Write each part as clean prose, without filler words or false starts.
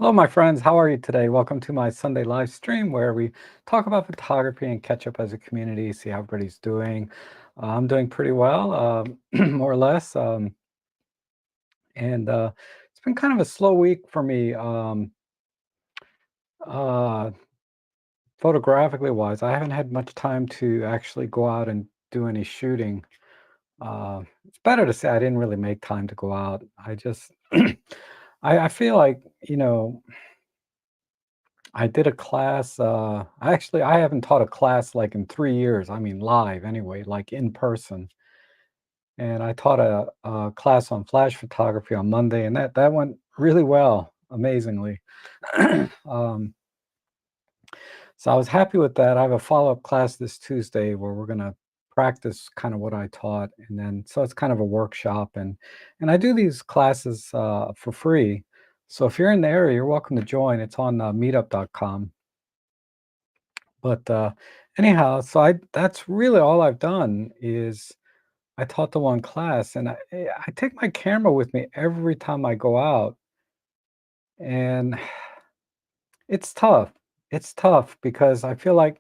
Hello, my friends. How are you today? Welcome to my Sunday live stream where we talk about photography and catch up as a community, see how everybody's doing. I'm doing pretty well, more or less. And It's been kind of a slow week for me, uh, photographically wise. I haven't had much time to actually go out and do any shooting. It's better to say I didn't really make time to go out. I just, I feel like, I did a class, I haven't taught a class, like, in 3 years, I mean, live anyway, like, in person, and I taught a class on flash photography on Monday, and that went really well, amazingly. Um, so I was happy with that. I have a follow-up class this Tuesday where we're gonna practice kinda what I taught, and then so it's kind of a workshop, and I do these classes, for free, so if you're in the area, you're welcome to join. It's on, meetup.com. But, anyhow, so I that's really all I've done is I taught the one class, and I take my camera with me every time I go out, and it's tough. It's tough because I feel like,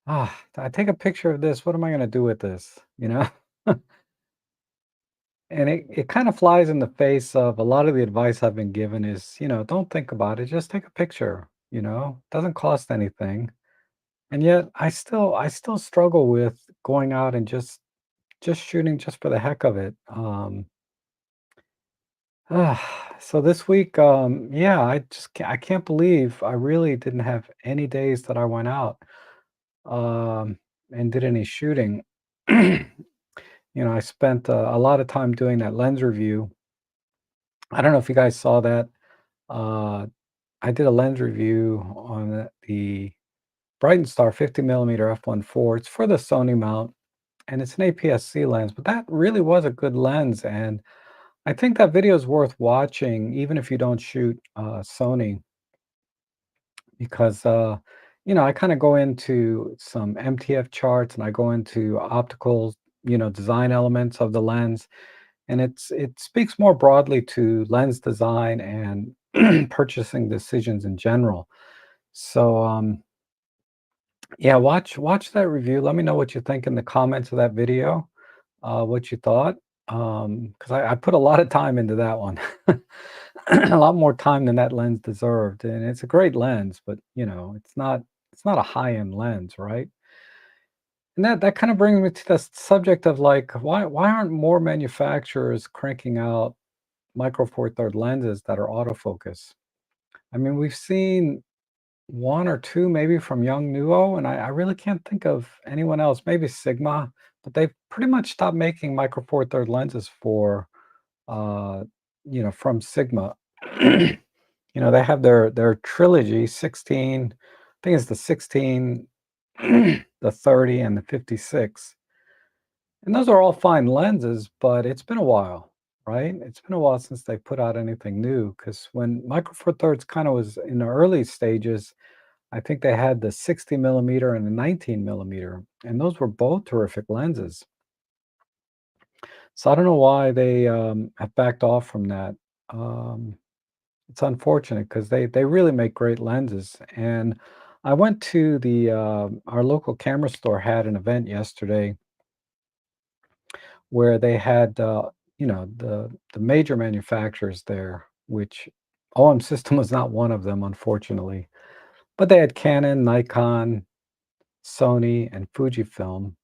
I take a picture of this, what am I gonna do with this?" You know? And it kinda flies in the face of a lot of the advice I've been given is, "Don't think about it, just take a picture," you know? Doesn't cost anything. And yet I still struggle with going out and just shooting just for the heck of it. So this week, yeah, I can't believe I really didn't have any days that I went out um, and did any shooting. I spent a lot of time doing that lens review. I don't know if you guys saw that. Uh, I did a lens review on the Brighton Star 50 millimeter f1.4. It's for the Sony mount, and it's an APS-C lens, but that really was a good lens, and I think that video is worth watching even if you don't shoot, Sony because, I kinda go into some MTF charts and I go into optical, design elements of the lens, and it speaks more broadly to lens design and purchasing decisions in general. So, yeah, watch that review. Let me know what you think in the comments of that video, what you thought, 'cause I put a lot of time into that one. A lot more time than that lens deserved, and it's a great lens, but, it's not a high-end lens, right? And that kinda brings me to the subject of, like, why aren't more manufacturers cranking out Micro Four Third lenses that are autofocus? I mean, we've seen 1 or 2 maybe from Young Nuo, and I really can't think of anyone else, maybe Sigma, but they've pretty much stopped making Micro Four Third lenses uh, from Sigma. They have their trilogy, 16, I think it's the 16, the 30, and the 56. And those are all fine lenses, but it's been a while, right? It's been a while since they put out anything new. Because when Micro Four Thirds kind of was in the early stages, I think they had the 60 millimeter and the 19 millimeter, and those were both terrific lenses. So I don't know why they have backed off from that. Um, It's unfortunate because they really make great lenses, and I went to our local camera store had an event yesterday where they had, the major manufacturers there, which OM System was not one of them, unfortunately, but they had Canon, Nikon, Sony, and Fujifilm,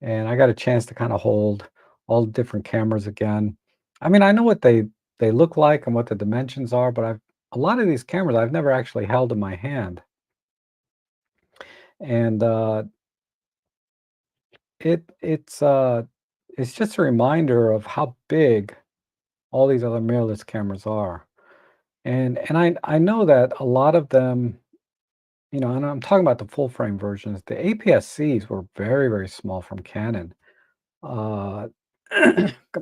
and I got a chance to kinda hold all the different cameras again. I mean, I know what they look like and what the dimensions are, but a lot of these cameras I've never actually held in my hand, and, it it's, uh it's just a reminder of how big all these other mirrorless cameras are, and I know that a lot of them, and I'm talking about the full frame versions, the APS-Cs were very, very small from Canon. Uh,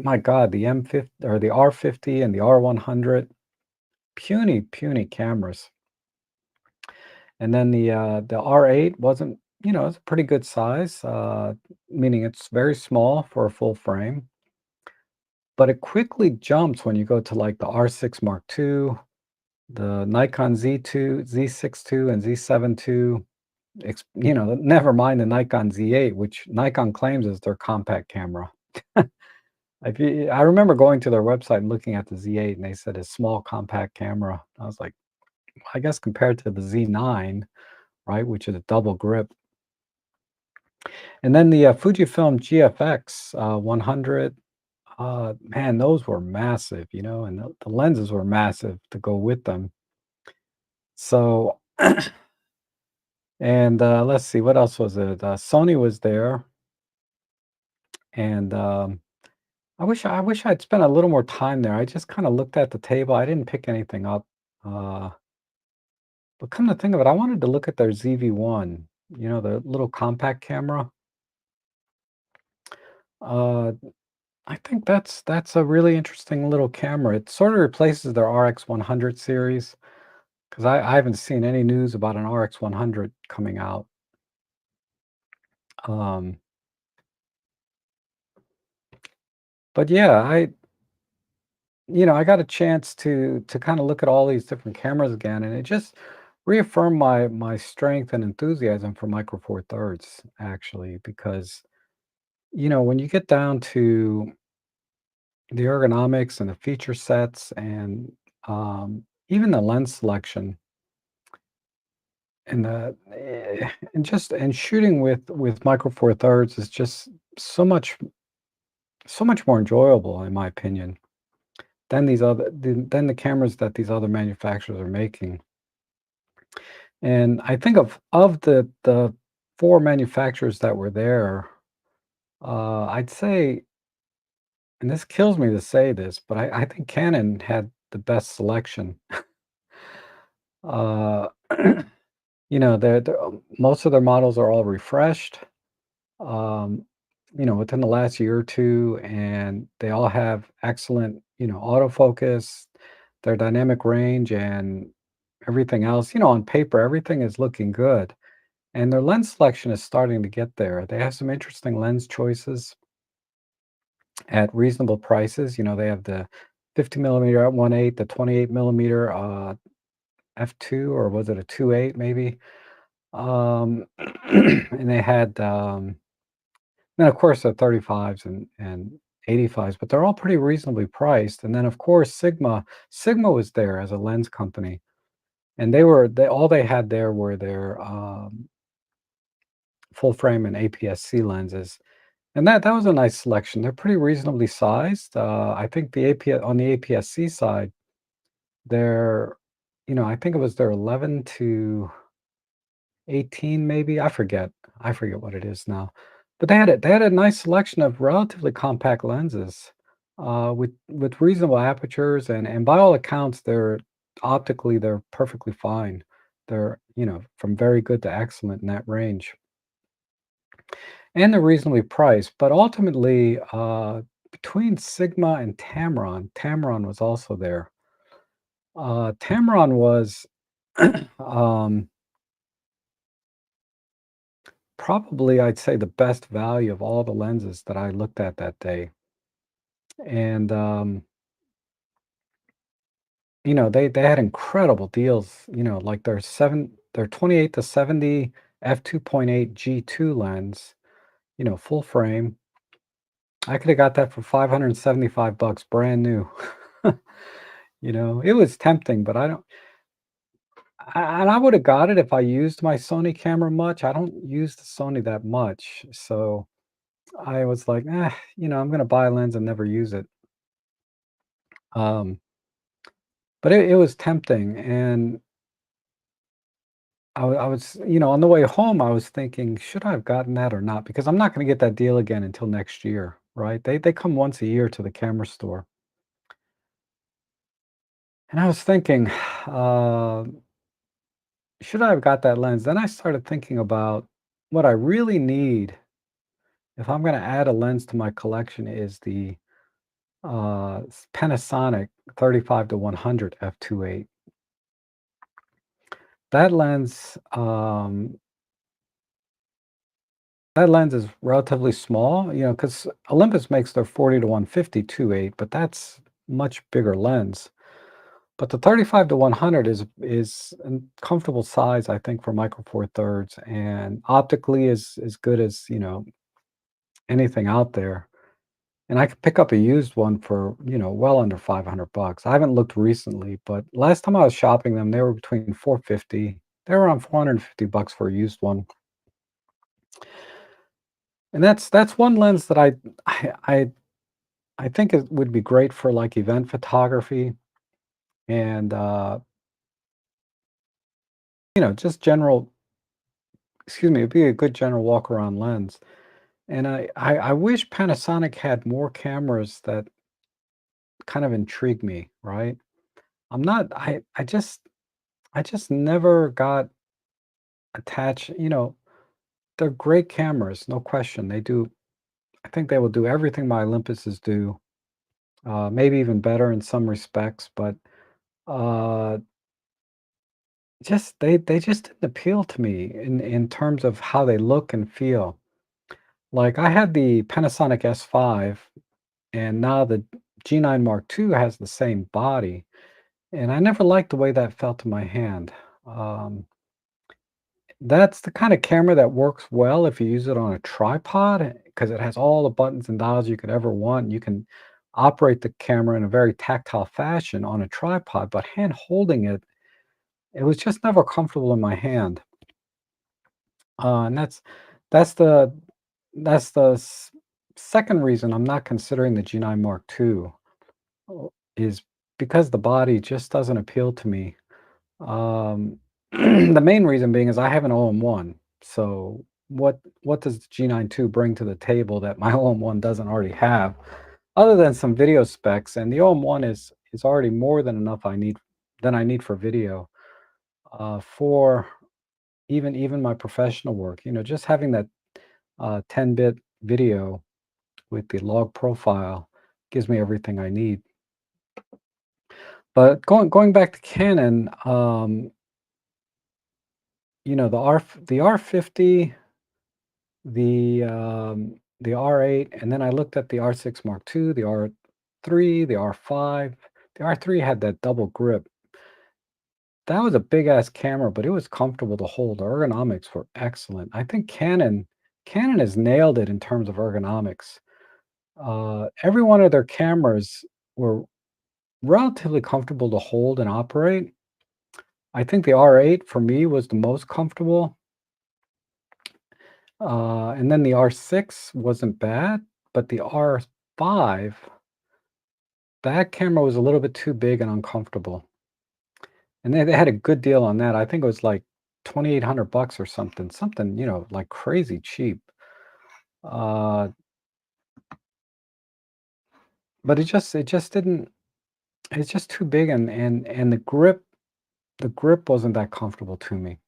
my god, the M50 or the R50 and the R100, puny, puny cameras. And then the R8 wasn't, it's a pretty good size, meaning it's very small for a full frame, but it quickly jumps when you go to like the R6 Mark II the Nikon Z2, Z6 II, and Z7 II. Never mind the Nikon Z8, which Nikon claims is their compact camera. I remember going to their website and looking at the Z8, and they said a small compact camera. I was like, I guess compared to the Z9, right, which is a double grip. And then the Fujifilm GFX 100, man, those were massive, and the lenses were massive to go with them. So, and let's see, what else was it? Sony was there, and I wish I'd spent a little more time there. I just kind of looked at the table. I didn't pick anything up. Uh, but come to think of it, I wanted to look at their ZV-1, the little compact camera. Uh, I think that's a really interesting little camera. It sort of replaces their RX100 series because I haven't seen any news about an RX100 coming out. Um, but yeah, I got a chance to kind of look at all these different cameras again, and it just reaffirmed my strength and enthusiasm for Micro Four Thirds, actually, because when you get down to the ergonomics and the feature sets and even the lens selection and shooting with Micro Four Thirds is just so much so much more enjoyable, in my opinion, than the cameras that these other manufacturers are making. And I think of the 4 manufacturers that were there, I'd say, and this kills me to say this, but I think Canon had the best selection. Uh, most of their models are all refreshed, um, within the last year or 2, and they all have excellent, autofocus, their dynamic range, and everything else. On paper, everything is looking good. And their lens selection is starting to get there. They have some interesting lens choices at reasonable prices. They have the 50 millimeter at 1.8, the 28 millimeter f2, or was it a 2.8 maybe? And they had, then of course the 35s and 85s, but they're all pretty reasonably priced. And then of course Sigma was there as a lens company, and all they had there were their full frame and APS-C lenses. And that was a nice selection. They're pretty reasonably sized. I think on the APS-C side, they're, I think it was their 11 to 18 maybe. I forget. I forget what it is now. But they had a nice selection of relatively compact lenses, with reasonable apertures, and by all accounts, they're perfectly fine. They're, from very good to excellent in that range. And they're reasonably priced, but ultimately, between Sigma and Tamron was also there. Tamron was, um, probably, I'd say, the best value of all the lenses that I looked at that day. And, they had incredible deals, like their 28 to 70 f2.8 G2 lens, full frame. I could have got that for 575 bucks brand new. It was tempting, but I would have got it if I used my Sony camera much. I don't use the Sony that much, so I was like, I'm gonna buy a lens and never use it. Um, but it was tempting, and I was, on the way home, I was thinking, should I have gotten that or not? Because I'm not gonna get that deal again until next year, right? They come once a year to the camera store. And I was thinking, uh, should I have got that lens? Then I started thinking about what I really need if I'm gonna add a lens to my collection is the Panasonic 35 to 100 f2.8. That lens, um, that lens is relatively small, because Olympus makes their 40 to 150 2.8, but that's much bigger lens. But the 35 to 100 is a comfortable size, I think, for Micro Four Thirds, and optically is as good as, anything out there. And I could pick up a used one for, well under 500 bucks. I haven't looked recently, but last time I was shopping them, they were between 450. They were around 450 bucks for a used one. And that's one lens that I I I think it would be great for like event photography and just general, excuse me, it'd be a good general walk around lens. And I wish Panasonic had more cameras that kind of intrigue me, right? I'm not I just never got attached, they're great cameras, no question. I think they will do everything my Olympuses do, maybe even better in some respects, but uh they just didn't appeal to me in terms of how they look and feel. Like I had the Panasonic S5 and now the G9 Mark II has the same body, and I never liked the way that felt in my hand. Um, that's the kind of camera that works well if you use it on a tripod because it has all the buttons and dials you could ever want. You can operate the camera in a very tactile fashion on a tripod, but hand holding it, it was just never comfortable in my hand. And that's the that's the second reason I'm not considering the G9 Mark II. Is because the body just doesn't appeal to me. The main reason being is I have an OM1, so what does the G9 II bring to the table that my OM1 doesn't already have, other than some video specs, and the OM1 is already more than enough I need for video, for even my professional work, just having that, 10-bit video with the log profile gives me everything I need. But going back to Canon, the R50, the R8, and then I looked at the R6 Mark II, the R3, the R5. The R3 had that double grip. That was a big ass camera, but it was comfortable to hold. The ergonomics were excellent. I think Canon has nailed it in terms of ergonomics. Every one of their cameras were relatively comfortable to hold and operate. I think the R8 for me was the most comfortable. And then the R6 wasn't bad, but the R5, that camera was a little bit too big and uncomfortable. And they had a good deal on that. I think it was like 2,800 bucks or something, like crazy cheap. Uh, but it just didn't, it's just too big and the grip wasn't that comfortable to me.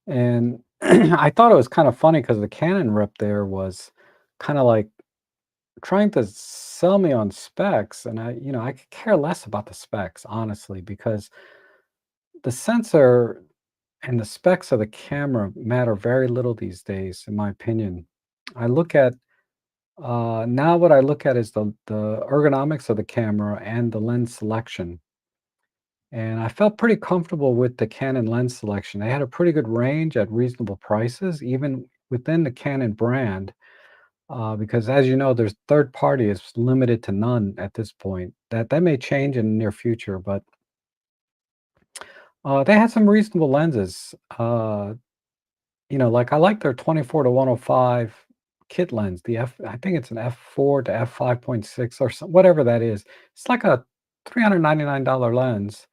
And I thought it was kind of funny because the Canon rep there was kind of like trying to sell me on specs, and I could care less about the specs, honestly, because the sensor and the specs of the camera matter very little these days, in my opinion. I look at now what I look at is the ergonomics of the camera and the lens selection. And I felt pretty comfortable with the Canon lens selection. They had a pretty good range at reasonable prices, even within the Canon brand. Because as you know, there's third party is limited to none at this point. That may change in the near future, but they had some reasonable lenses. Like I like their 24 to 105 kit lens. I think it's an f4 to f5.6 or some, whatever that is. It's like a $399 lens,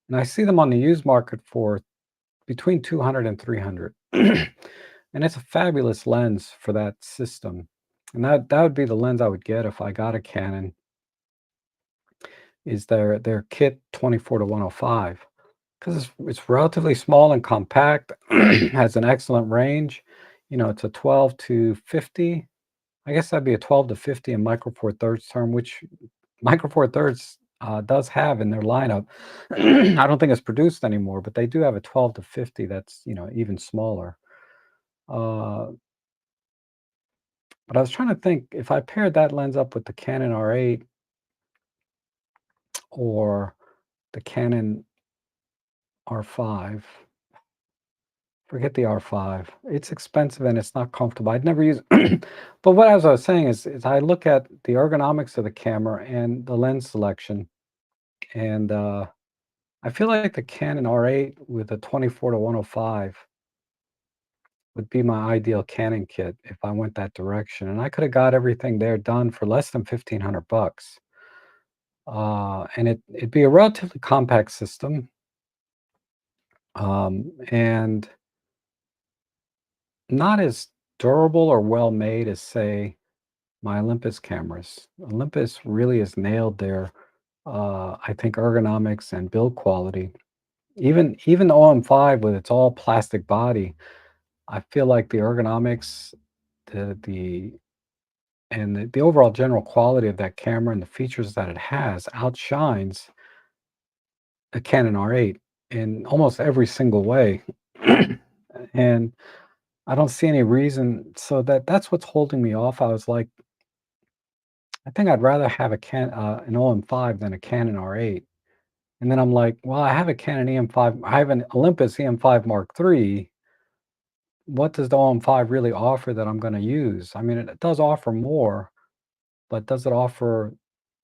and I see them on the used market for between 200 and 300. And it's a fabulous lens for that system. And that would be the lens I would get if I got a Canon, is their kit 24 to 105 because it's relatively small and compact, has an excellent range. It's a 12 to 50. I guess that'd be a 12 to 50 in Micro Four Thirds term, which Micro Four Thirds does have in their lineup. I don't think it's produced anymore, but they do have a 12 to 50 that's even smaller. Uh, but I was trying to think if I paired that lens up with the Canon R8 or the Canon R5. Forget the R5. It's expensive and it's not comfortable. I'd never use but what as I was saying is I look at the ergonomics of the camera and the lens selection, and, I feel like the Canon R8 with a 24 to 105 would be my ideal Canon kit if I went that direction, and I coulda got everything there done for less than 1,500 bucks. And it'd be a relatively compact system, and not as durable or well made as, say, my Olympus cameras. Olympus really has nailed their, I think, ergonomics and build quality. Even the OM5 with its all plastic body, I feel like the ergonomics, the and the overall general quality of that camera and the features that it has outshines a Canon R8 in almost every single way. And I don't see any reason, so that's what's holding me off. I was like, I think I'd rather have an OM5 than a Canon R8. And then I'm like, well, I have a Canon EM5, I have an Olympus EM5 Mark III. What does the OM5 really offer that I'm going to use? I mean, it does offer more, but does it offer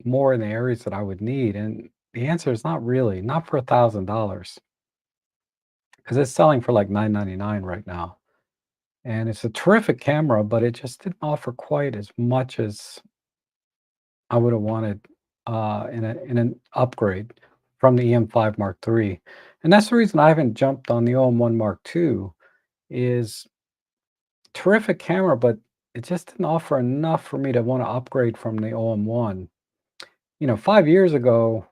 more in the areas that I would need? And the answer is not really, not for $1,000, because it's selling for like 999 right now. And it's a terrific camera, but it just didn't offer quite as much as I would have wanted in an upgrade from the EM5 Mark III. And that's the reason I haven't jumped on the OM1 Mark II. Is terrific camera, but it just didn't offer enough for me to want to upgrade from the OM1. 5 years ago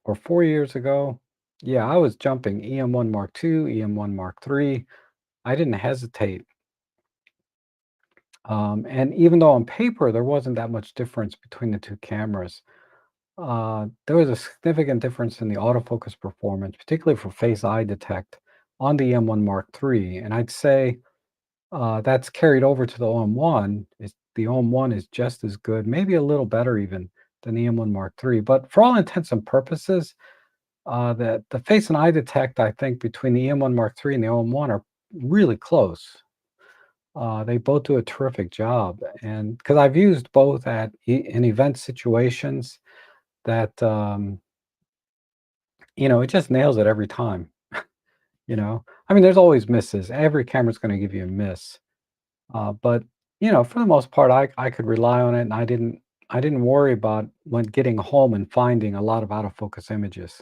or 4 years ago, yeah, I was jumping EM1 Mark II, EM1 Mark III. I didn't hesitate. And even though on paper there wasn't that much difference between the two cameras, there was a significant difference in the autofocus performance, particularly for face eye detect on the M1 Mark III. And I'd say that's carried over to the OM1. The OM1 is just as good, maybe a little better even than the M1 Mark III. But for all intents and purposes, the face and eye detect, I think, between the M1 Mark III and the OM1 are really close. They both do a terrific job, and because I've used both in event situations that it just nails it every time. I mean, there's always misses. Every camera's going to give you a miss, but for the most part, I could rely on it, and I didn't worry about when getting home and finding a lot of out of focus images.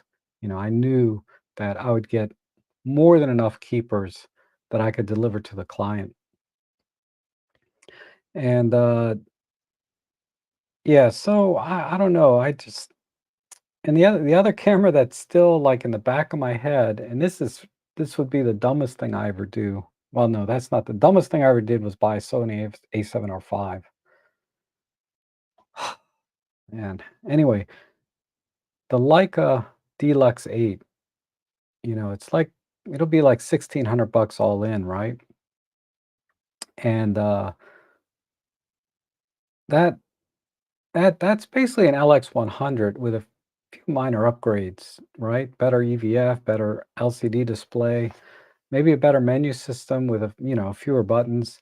I knew that I would get more than enough keepers that I could deliver to the client. And yeah, so I don't know. I just and the other camera that's still like in the back of my head, and this would be the dumbest thing I ever do. Well, no, that's not the dumbest thing I ever did was buy a Sony A7R5. And anyway, the Leica Deluxe 8, it's like it'll be like 1,600 bucks all in, right? And that that's basically an LX100 with a few minor upgrades, right? Better EVF, better LCD display, maybe a better menu system with fewer buttons.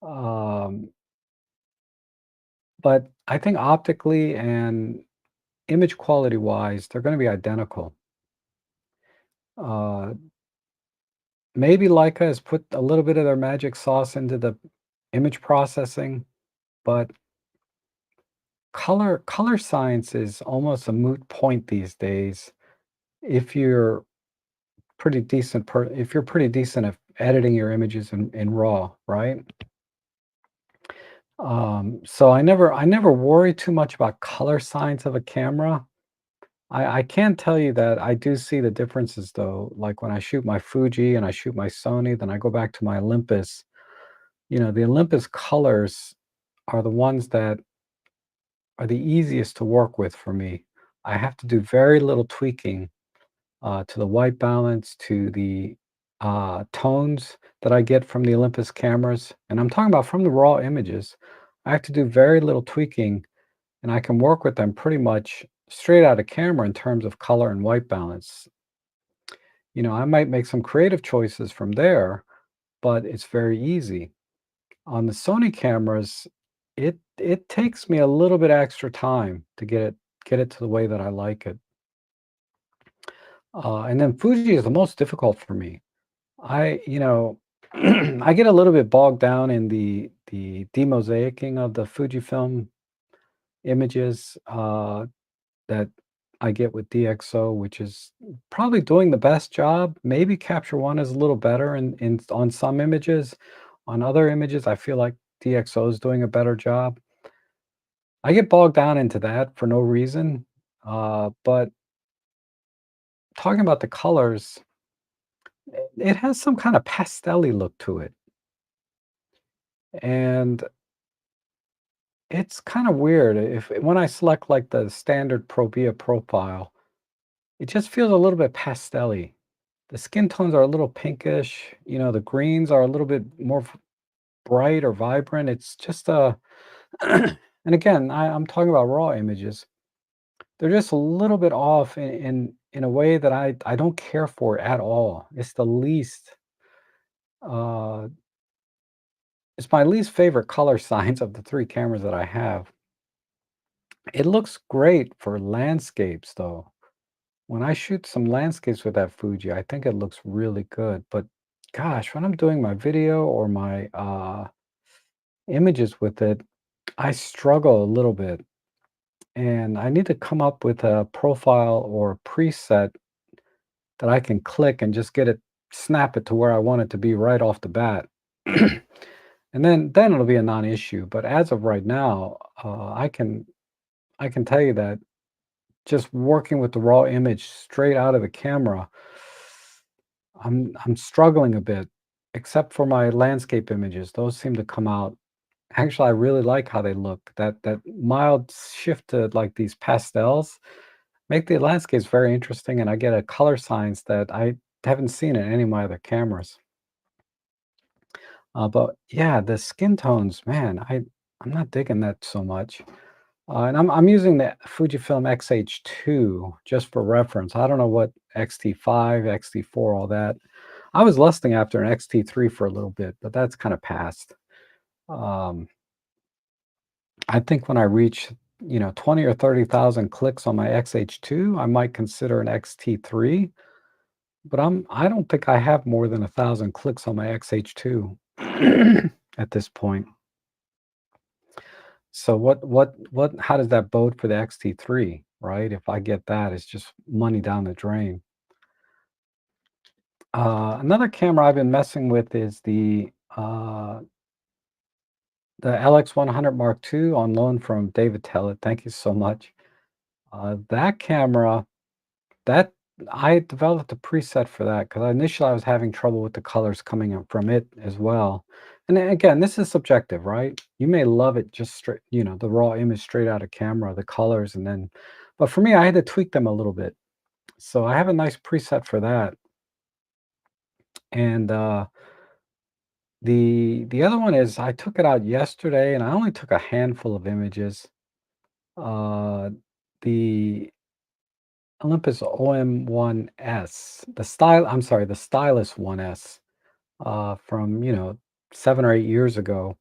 Um, but I think optically and image quality wise, they're going to be identical. Uh, Maybe Leica has put a little bit of their magic sauce into the image processing, but color science is almost a moot point these days if you're if you're pretty decent at editing your images in RAW, right? So I never worry too much about color science of a camera. I can tell you that I do see the differences though. Like when I shoot my Fuji and I shoot my Sony, then I go back to my Olympus. The Olympus colors are the ones that are the easiest to work with for me. I have to do very little tweaking to the white balance, to the tones that I get from the Olympus cameras. And I'm talking about from the raw images. I have to do very little tweaking, and I can work with them pretty much straight out of camera in terms of color and white balance. I might make some creative choices from there, but it's very easy. On the Sony cameras, it takes me a little bit extra time to get it to the way that I like it. And then Fuji is the most difficult for me. I get a little bit bogged down in the demosaicing of the Fujifilm images that I get with DxO, which is probably doing the best job. Maybe Capture One is a little better in on some images. On other images, I feel like DxO is doing a better job. I get bogged down into that for no reason. But talking about the colors, it has some kind of pastel look to it. And it's kind of weird. If when I select like the standard Probia profile, it just feels a little bit pastel-y. The skin tones are a little pinkish, the greens are a little bit more bright or vibrant. It's just and again, I'm talking about raw images. They're just a little bit off in a way that I don't care for at all. Uh, it's my least favorite color signs of the three cameras that I have. It looks great for landscapes though. When I shoot some landscapes with that Fuji, I think it looks really good. But gosh, when I'm doing my video or my images with it, I struggle a little bit. And I need to come up with a profile or a preset that I can click and just snap it to where I want it to be right off the bat. And then it'll be a non-issue. But as of right now, I can tell you that just working with the raw image straight out of the camera, I'm struggling a bit, except for my landscape images. Those seem to come out. Actually, I really like how they look. That mild shift to like these pastels make the landscapes very interesting, and I get a color science that I haven't seen in any of my other cameras. But yeah, the skin tones, man, I'm not digging that so much. And I'm using the Fujifilm X-H2 just for reference. I don't know what X-T5, X-T4, all that. I was lusting after an X-T3 for a little bit, but that's kind of past. Um, I think when I reach, 20 or 30,000 clicks on my X-H2, I might consider an X-T3, but I don't think I have more than 1,000 clicks on my X-H2 at this point. So how does that bode for the XT3, right? If I get that, it's just money down the drain. Another camera I've been messing with is the LX100 Mark II on loan from David Tellett. Thank you so much. That camera, that I developed a preset for that because initially I was having trouble with the colors coming up from it as well. And then again, this is subjective, right? You may love it just straight, the raw image straight out of camera, the colors, but for me, I had to tweak them a little bit. So I have a nice preset for that. And the other one is I took it out yesterday and I only took a handful of images. Uh, the Olympus OM1S, the Stylus 1S, from, 7 or 8 years ago.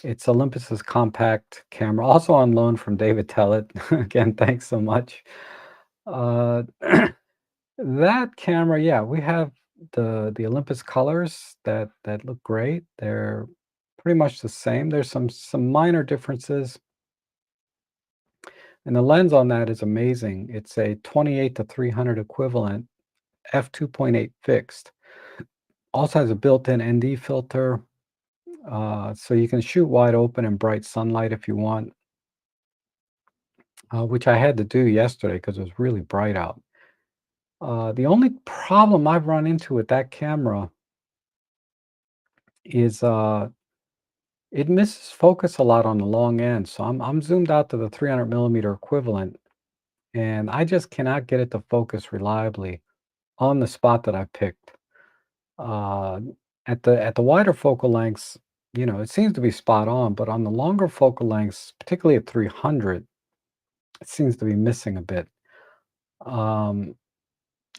It's Olympus's compact camera, also on loan from David Tellett. Again, thanks so much. Uh, that camera, yeah, we have the Olympus colors that look great. They're pretty much the same. There's some minor differences, and the lens on that is amazing. It's a 28 to 300 equivalent f2.8 fixed. Also has a built-in ND filter, so you can shoot wide open in bright sunlight if you want, which I had to do yesterday because it was really bright out. The only problem I've run into with that camera is it misses focus a lot on the long end. So I'm zoomed out to the 300 millimeter equivalent, and I just cannot get it to focus reliably on the spot that I picked. Uh, at the wider focal lengths, it seems to be spot on, but on the longer focal lengths, particularly at 300, it seems to be missing a bit. Um,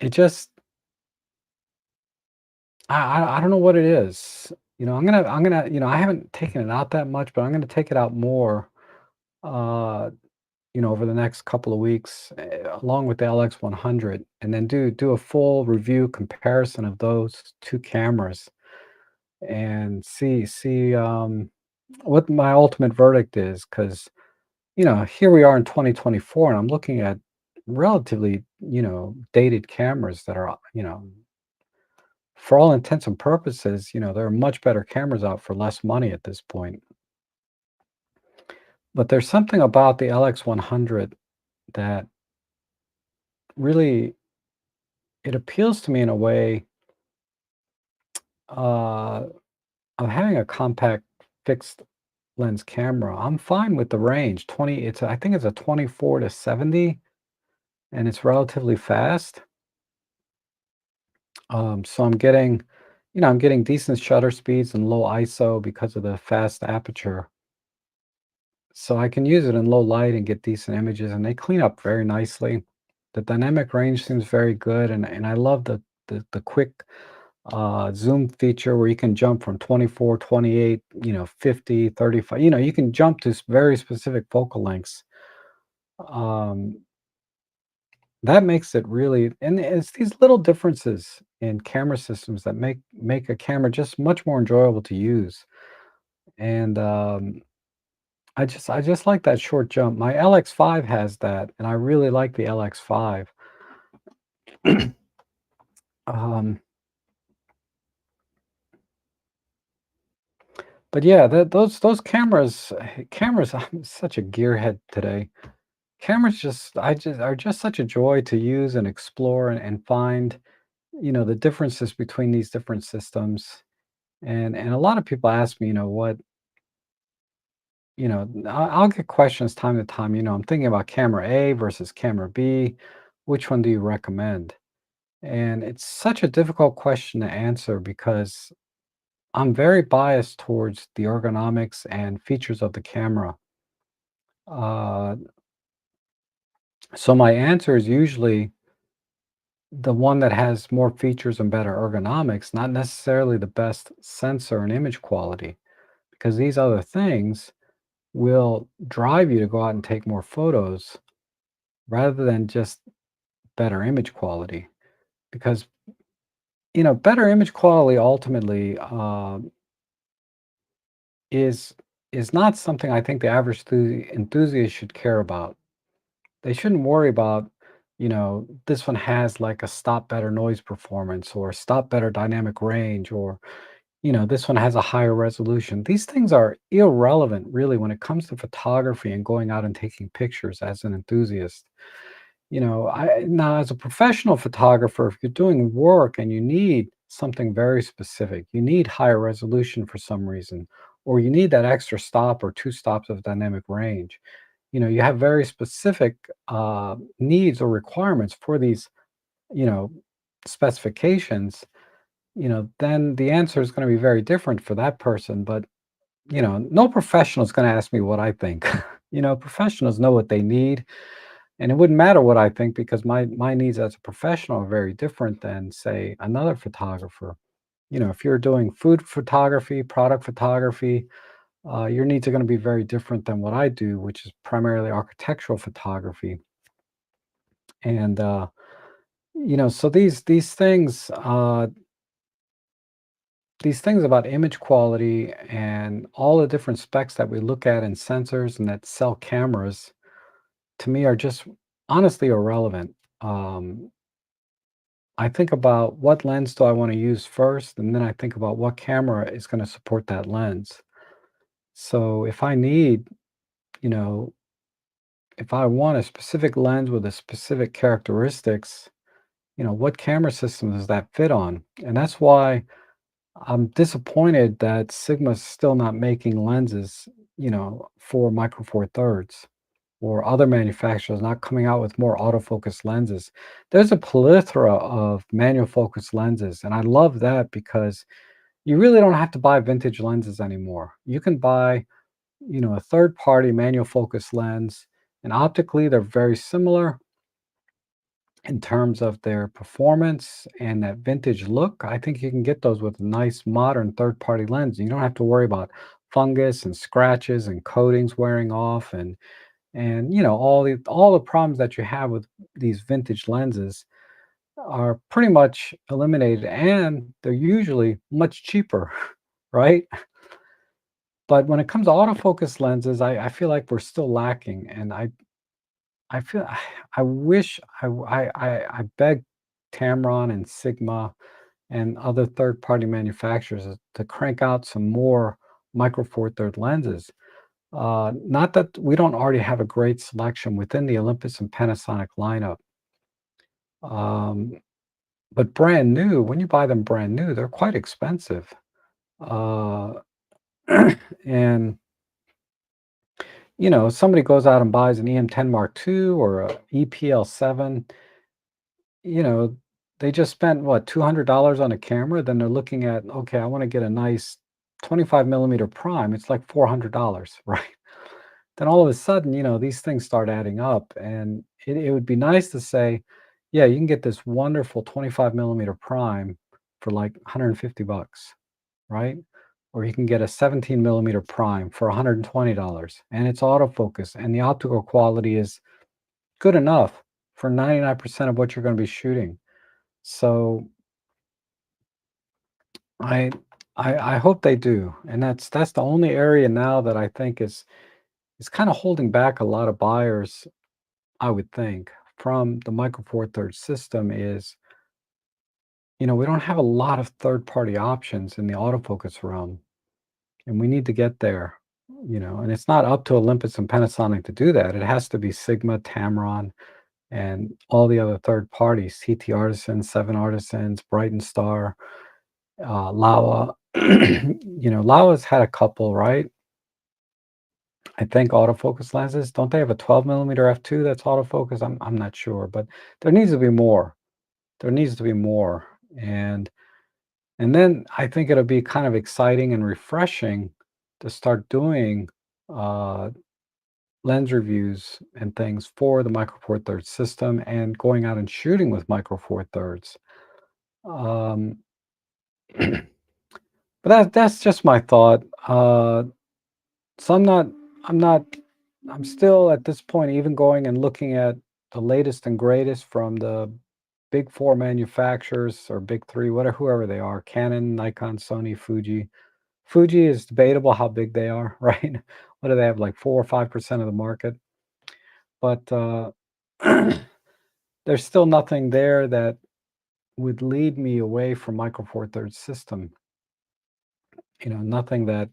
it just I don't know what it is. I haven't taken it out that much, but I'm gonna take it out more, uh, over the next couple of weeks, along with the LX100, and then do a full review comparison of those 2 cameras and see what my ultimate verdict is. Because here we are in 2024, and I'm looking at relatively, dated cameras that are, for all intents and purposes, there are much better cameras out for less money at this point. But there's something about the LX100 that really it appeals to me in a way uh, of having a compact fixed lens camera. I'm fine with the range. 20, I think it's a 24 to 70, and it's relatively fast. So I'm getting decent shutter speeds and low ISO because of the fast aperture. So I can use it in low light and get decent images, and they clean up very nicely. The dynamic range seems very good, and I love the quick zoom feature where you can jump from 24, 28, 50, 35. You can jump to very specific focal lengths. Um, that makes it really, and it's these little differences in camera systems that make a camera just much more enjoyable to use. And I just like that short jump. My LX5 has that, and I really like the LX5. Um, but yeah, those cameras. I'm such a gearhead today. Cameras just are just such a joy to use and explore and find, the differences between these different systems. And a lot of people ask me, I'll get questions time to time. I'm thinking about camera A versus camera B. Which one do you recommend? And it's such a difficult question to answer because I'm very biased towards the ergonomics and features of the camera. Uh, so my answer is usually the one that has more features and better ergonomics, not necessarily the best sensor and image quality, because these other things will drive you to go out and take more photos rather than just better image quality. Because, better image quality ultimately is is not something I think the average enthusiast should care about. They shouldn't worry about, this one has like a stop better noise performance or stop better dynamic range or, this one has a higher resolution. These things are irrelevant really when it comes to photography and going out and taking pictures as an enthusiast. I now as a professional photographer, if you're doing work and you need something very specific, you need higher resolution for some reason, or you need that extra stop or 2 stops of dynamic range. You have very specific needs or requirements for these, you know, specifications. Then the answer is going to be very different for that person. But no professional is going to ask me what I think. Professionals know what they need, and it wouldn't matter what I think because my needs as a professional are very different than, say, another photographer. If you're doing food photography, product photography, your needs are going to be very different than what I do, which is primarily architectural photography. And so these things about image quality and all the different specs that we look at in sensors and that sell cameras, to me, are just honestly irrelevant. Um, I think about what lens do I want to use first, and then I think about what camera is going to support that lens. So if I need, you know, if I want a specific lens with a specific characteristics, what camera system does that fit on? And that's why I'm disappointed that Sigma's still not making lenses, for Micro Four Thirds, or other manufacturers not coming out with more autofocus lenses. There's a plethora of manual focus lenses, and I love that because you really don't have to buy vintage lenses anymore. You can buy, a third party manual focus lens, And optically, they're very similar in terms of their performance and that vintage look. I think you can get those with a nice modern third-party lens. You don't have to worry about fungus and scratches and coatings wearing off and all the problems that you have with these vintage lenses are pretty much eliminated, and they're usually much cheaper, right? But when it comes to autofocus lenses, I feel like we're still lacking, and I feel I wish I beg Tamron and Sigma and other third-party manufacturers to crank out some more Micro Four Third lenses. Not that we don't already have a great selection within the Olympus and Panasonic lineup, um, but brand new, when you buy them brand new, they're quite expensive. Uh, and somebody goes out and buys an EM10 Mark II or a EPL7, you know, they just spent what, $200 on a camera, then they're looking at, okay, I want to get a nice 25 millimeter prime. It's like $400, right? Then all of a sudden, these things start adding up, and it would be nice to say, yeah, you can get this wonderful 25 millimeter prime for like 150 bucks, right? Or you can get a 17 millimeter prime for $120, and it's autofocus, and the optical quality is good enough for 99% of what you're going to be shooting. So I I hope they do, and that's the only area now that I think is kind of holding back a lot of buyers, I would think, from the Micro Four Thirds system is, we don't have a lot of third-party options in the autofocus realm, and we need to get there, and it's not up to Olympus and Panasonic to do that. It has to be Sigma, Tamron, and all the other third parties, CT Artisans, Seven Artisans, Brighton Star, Laowa. Laowa's had a couple, right? I think autofocus lenses. Don't they have a 12 millimeter f2 that's autofocus? I'm not sure, but there needs to be more. There needs to be more. And then I think it'll be kind of exciting and refreshing to start doing uh, lens reviews and things for the Micro Four Thirds system and going out and shooting with Micro Four Thirds. Um, but that's just my thought. So I'm not, I'm still at this point even going and looking at the latest and greatest from the big four manufacturers or big three, whatever, whoever they are, Canon, Nikon, Sony, Fuji. Fuji is debatable how big they are, right? What do they have, like 4 or 5% of the market? But there's still nothing there that would lead me away from Micro Four Thirds system. Nothing that,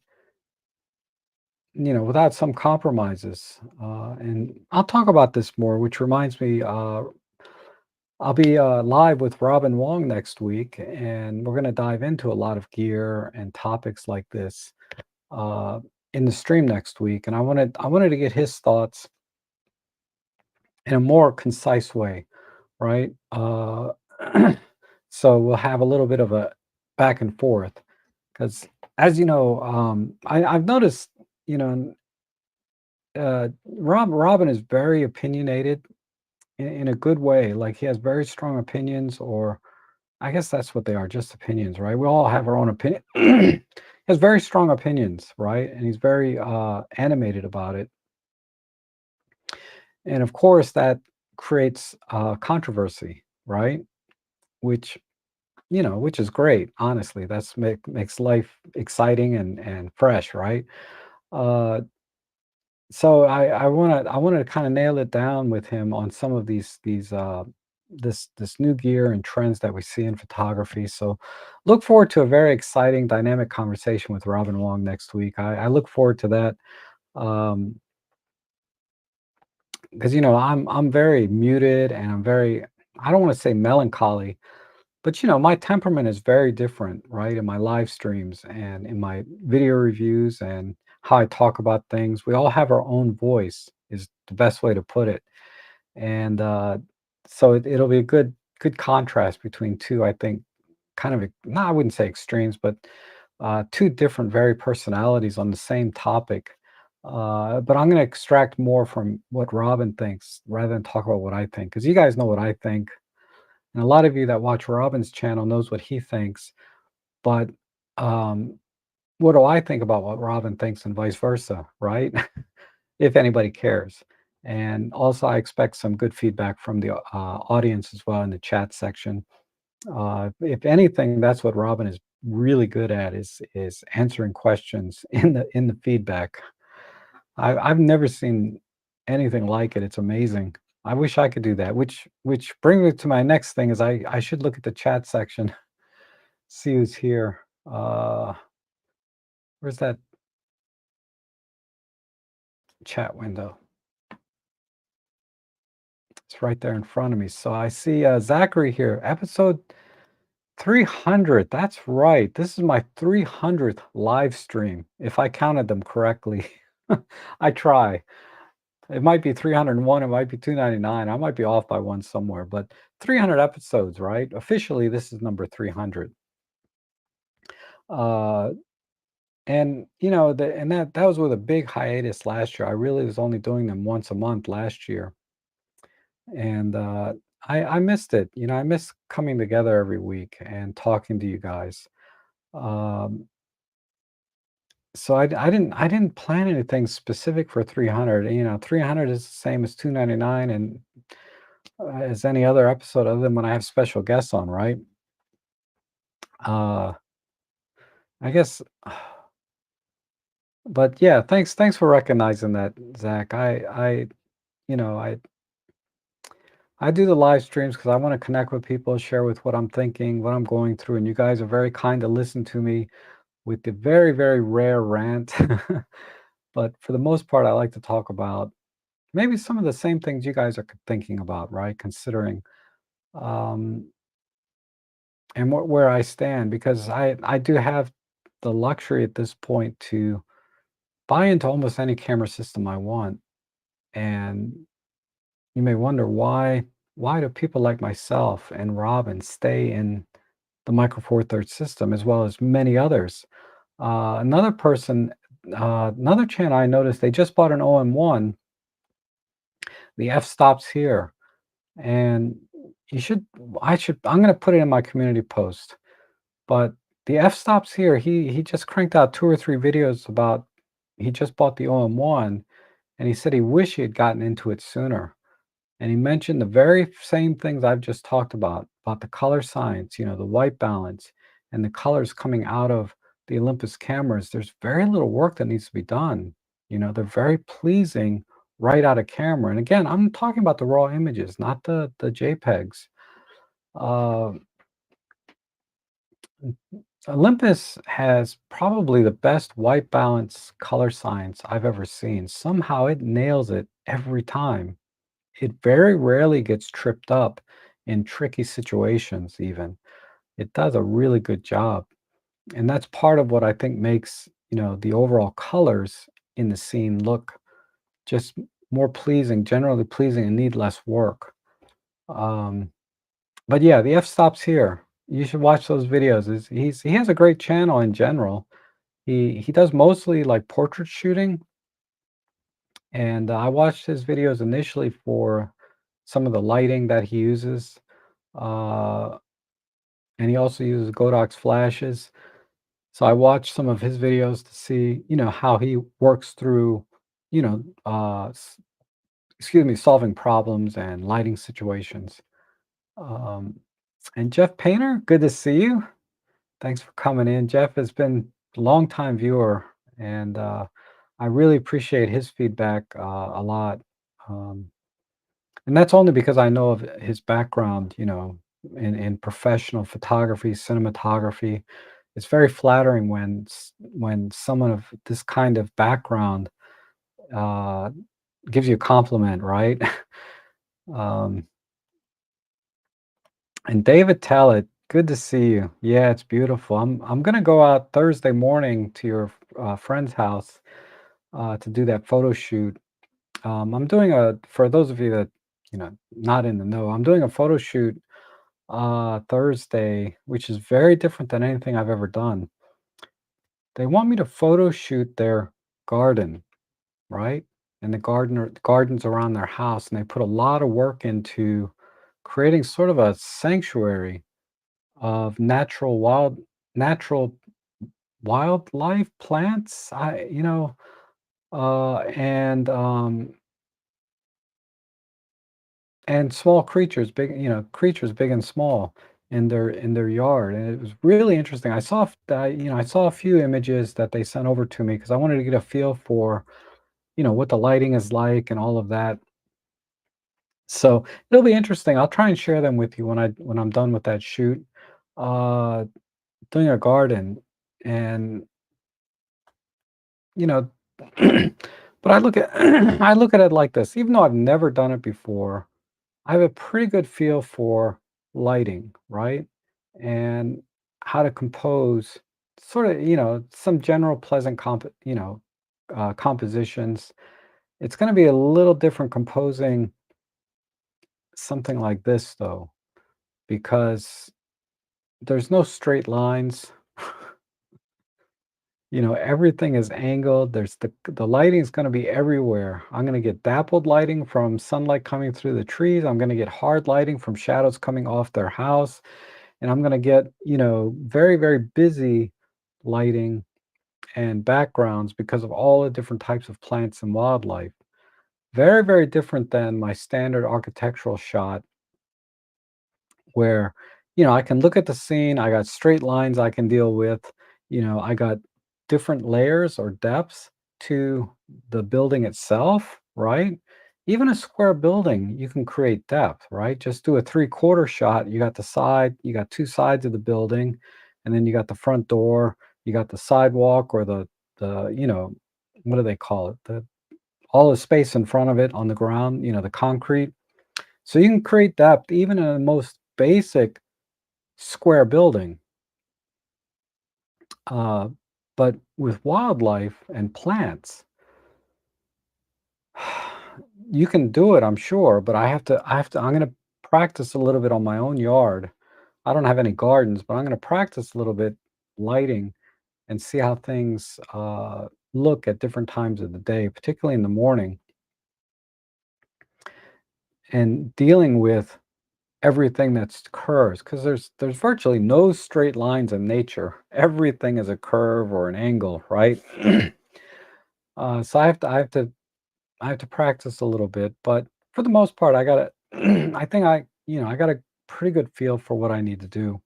without some compromises. And I'll talk about this more, which reminds me, I'll be live with Robin Wong next week, and we're going to dive into a lot of gear and topics like this uh, in the stream next week. And I wanted to get his thoughts in a more concise way, right? So we'll have a little bit of a back and forth because, as you know, I've noticed, you know, Robin is very opinionated in a good way. Like he has very strong opinions, or I guess that's what they are, just opinions, right? We all have our own opinion. He has very strong opinions, right? And he's very animated about it. And of course, that creates controversy, right? Which which is great. Honestly, that's makes life exciting and fresh, right? Uh, so I wanted to kind of nail it down with him on some of this new gear and trends that we see in photography. So look forward to a very exciting, dynamic conversation with Robin Wong next week. I look forward to that um, because I'm very muted and I'm very, I don't want to say melancholy, but my temperament is very different, right? In my live streams and in my video reviews and how I talk about things. We all have our own voice is the best way to put it. And so it'll be a good contrast between two, I think, kind of no, I wouldn't say extremes, but two different very personalities on the same topic. But I'm gonna extract more from what Robin thinks rather than talk about what I think, because you guys know what I think, and a lot of you that watch Robin's channel knows what he thinks. But um, what do I think about what Robin thinks, and vice versa, right? If anybody cares. And also, I expect some good feedback from the audience as well in the chat section. If anything, that's what Robin is really good at, is answering questions in the feedback. I've never seen anything like it. It's amazing. I wish I could do that. Which brings me to my next thing is I should look at the chat section, see who's here. Where's that chat window? It's right there in front of me. So I see Zachary here, episode 300. That's right. This is my 300th live stream, if I counted them correctly. I try. It might be 301, it might be 299. I might be off by one somewhere, but 300 episodes, right? Officially, this is number 300. Uh, and that was with a big hiatus last year. I really was only doing them once a month last year, and I missed it. I miss coming together every week and talking to you guys. Um, so I didn't plan anything specific for 300. 300 is the same as 299 and as any other episode other than when I have special guests on, right? Uh, I guess, but yeah, thanks for recognizing that, Zach. You know, I do the live streams because I want to connect with people, share with what I'm thinking, what I'm going through, and you guys are very kind to listen to me with the very, very rare rant. But for the most part, I like to talk about maybe some of the same things you guys are thinking about, right? Considering, um, and where I stand, because I do have the luxury at this point to buy into almost any camera system I want. And you may wonder why do people like myself and Robin stay in the Micro Four Thirds system as well as many others? Another person, another channel I noticed they just bought an OM1. The f stops here, and you should I'm going to put it in my community post. But the f-stops here, he just cranked out 2 or 3 videos about he just bought the OM1, and he said he wish he had gotten into it sooner. And he mentioned the very same things I've just talked about the color science, the white balance, and the colors coming out of the Olympus cameras. There's very little work that needs to be done. They're very pleasing right out of camera. And again, I'm talking about the raw images, not the JPEGs. Uh, Olympus has probably the best white balance color science I've ever seen. Somehow it nails it every time. It very rarely gets tripped up in tricky situations even. It does a really good job. And that's part of what I think makes, the overall colors in the scene look just more pleasing, generally pleasing and need less work. Um, but yeah, the f-stops here. You should watch those videos. He has a great channel in general. He does mostly like portrait shooting, and I watched his videos initially for some of the lighting that he uses, uh, and he also uses Godox flashes. So I watched some of his videos to see, how he works through, you know, uh, s- solving problems and lighting situations. Um, and Jeff Painter, good to see you. Thanks for coming in. Jeff has been a longtime viewer, and I really appreciate his feedback a lot. Um, and that's only because I know of his background, in professional photography, cinematography. It's very flattering when someone of this kind of background uh, gives you a compliment, right? um, and David Tellett, good to see you. Yeah, it's beautiful. I'm gonna go out Thursday morning to your friend's house to do that photo shoot. I'm doing for those of you that not in the know, I'm doing a photo shoot Thursday, which is very different than anything I've ever done. They want me to photo shoot their garden, right? And the gardens around their house, and they put a lot of work into creating sort of a sanctuary of natural wildlife, plants, and small creatures, creatures big and small in their yard, and it was really interesting. I saw a few images that they sent over to me because I wanted to get a feel for, what the lighting is like and all of that. So it'll be interesting. I'll try and share them with you when I'm done with that shoot. Uh, Doing a garden, and you know, but I look at I look at it like this. Even though I've never done it before, I have a pretty good feel for lighting, right? And how to compose sort of, some general pleasant compositions. It's going to be a little different composing something like this though, because there's no straight lines. Everything is angled. There's the lighting is going to be everywhere. I'm going to get dappled lighting from sunlight coming through the trees. I'm going to get hard lighting from shadows coming off their house. And I'm gonna get, very, very busy lighting and backgrounds because of all the different types of plants and wildlife. Very, very different than my standard architectural shot where, I can look at the scene, I got straight lines I can deal with, I got different layers or depths to the building itself, right? Even a square building, you can create depth, right? Just do a three-quarter shot. You got two sides of the building, and then you got the front door, you got the sidewalk or the what do they call it? All the space in front of it on the ground, the concrete. So you can create depth even in the most basic square building. Uh, but with wildlife and plants, you can do it, I'm sure, but I'm gonna practice a little bit on my own yard. I don't have any gardens, but I'm gonna practice a little bit lighting and see how things look at different times of the day, particularly in the morning, and dealing with everything that's curves, because there's virtually no straight lines in nature. Everything is a curve or an angle, right? So I have to practice a little bit, but for the most part, I got it. I think I got a pretty good feel for what I need to do.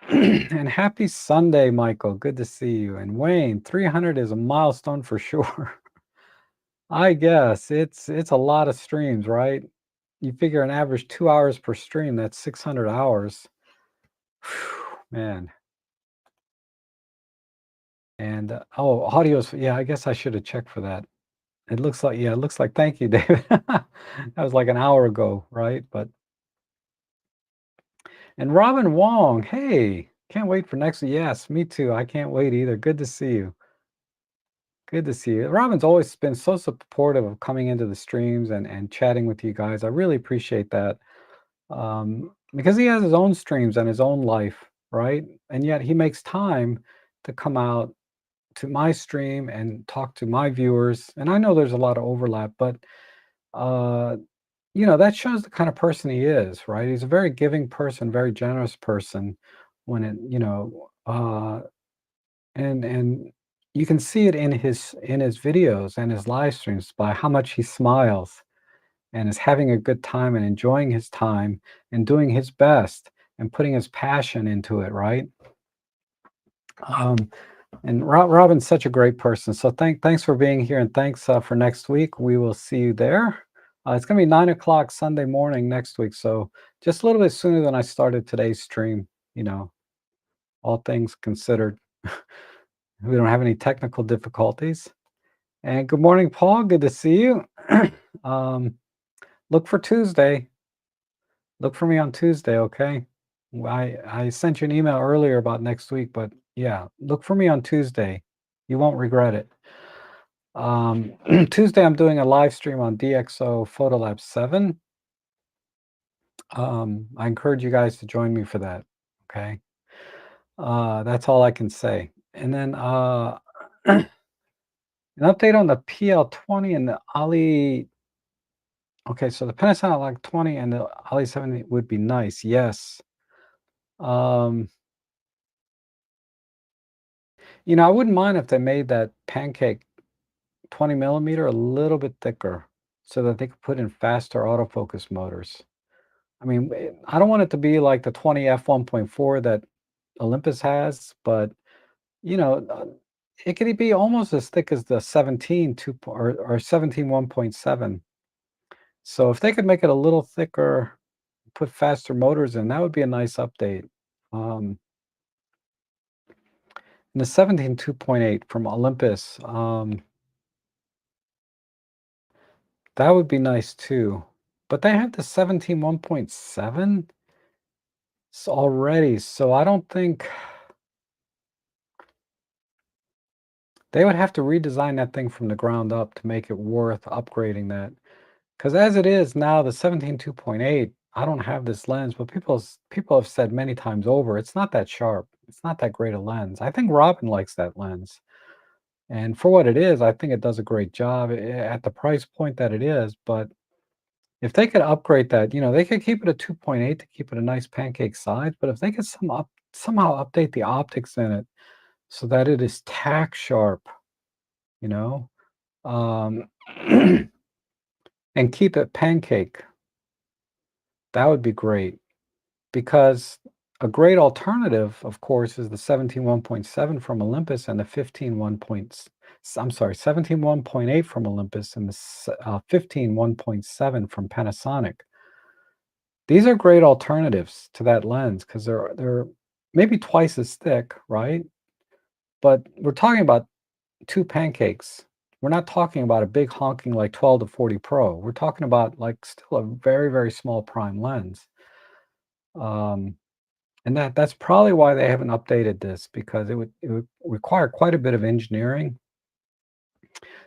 And happy Sunday, Michael. Good to see you. And Wayne, 300 is a milestone for sure. I guess it's a lot of streams, right? You figure an average 2 hours per stream, that's 600 hours. Whew, man. And oh, audio's, yeah, I guess I should have checked for that. It looks like, yeah, it looks like, thank you, David. That was like an hour ago, right? But and Robin Wong, hey, can't wait for next. Yes, me too. I can't wait either. Good to see you. Good to see you. Robin's always been so supportive of coming into the streams and chatting with you guys. I really appreciate that. Because he has his own streams and his own life, right? And yet he makes time to come out to my stream and talk to my viewers. And I know there's a lot of overlap, but uh, that shows the kind of person he is, right? He's a very giving person, very generous person when and you can see it in his videos and his live streams by how much he smiles and is having a good time and enjoying his time and doing his best and putting his passion into it, right? Um, and Robin's such a great person. So thanks for being here, and thanks for next week. We will see you there. It's going to be 9 o'clock Sunday morning next week. So just a little bit sooner than I started today's stream, all things considered. We don't have any technical difficulties. And good morning, Paul. Good to see you. um, look for Tuesday. Look for me on Tuesday, okay? I sent you an email earlier about next week, but yeah, look for me on Tuesday. You won't regret it. Tuesday, I'm doing a live stream on DxO Photolab 7. I encourage you guys to join me for that, okay? That's all I can say. And then An update on the PL20 and the Ollie. Okay, so the Panasonic like 20 and the Ollie 70 would be nice. Yes. Um, I wouldn't mind if they made that pancake 20 millimeter a little bit thicker so that they could put in faster autofocus motors. I mean, I don't want it to be like the 20 f1.4 that Olympus has, but you know, uh, it could be almost as thick as the 17 or 17 1.7. So if they could make it a little thicker, put faster motors in, that would be a nice update. Um, and the 17 2.8 from Olympus, that would be nice too. But they have the 17 1.7 already, so I don't think they would have to redesign that thing from the ground up to make it worth upgrading that. Because as it is now, the 17 2.8, I don't have this lens, but people have said many times over, it's not that sharp. It's not that great a lens. I think Robin likes that lens. And for what it is, I think it does a great job at the price point that it is. But if they could upgrade that, they could keep it a 2.8 to keep it a nice pancake size. But if they could somehow update the optics in it so that it is tack sharp, you know, um, and keep it pancake, that would be great. Because a great alternative, of course, is the 17 1.7 from Olympus and the 15 1 point, I'm sorry, 17 1.8 from Olympus and the 15 1.7 from Panasonic. These are great alternatives to that lens because they're maybe twice as thick, right? But we're talking about two pancakes. We're not talking about a big honking like 12 to 40 Pro. We're talking about like still a very, very small prime lens. Um, And that's probably why they haven't updated this because it would require quite a bit of engineering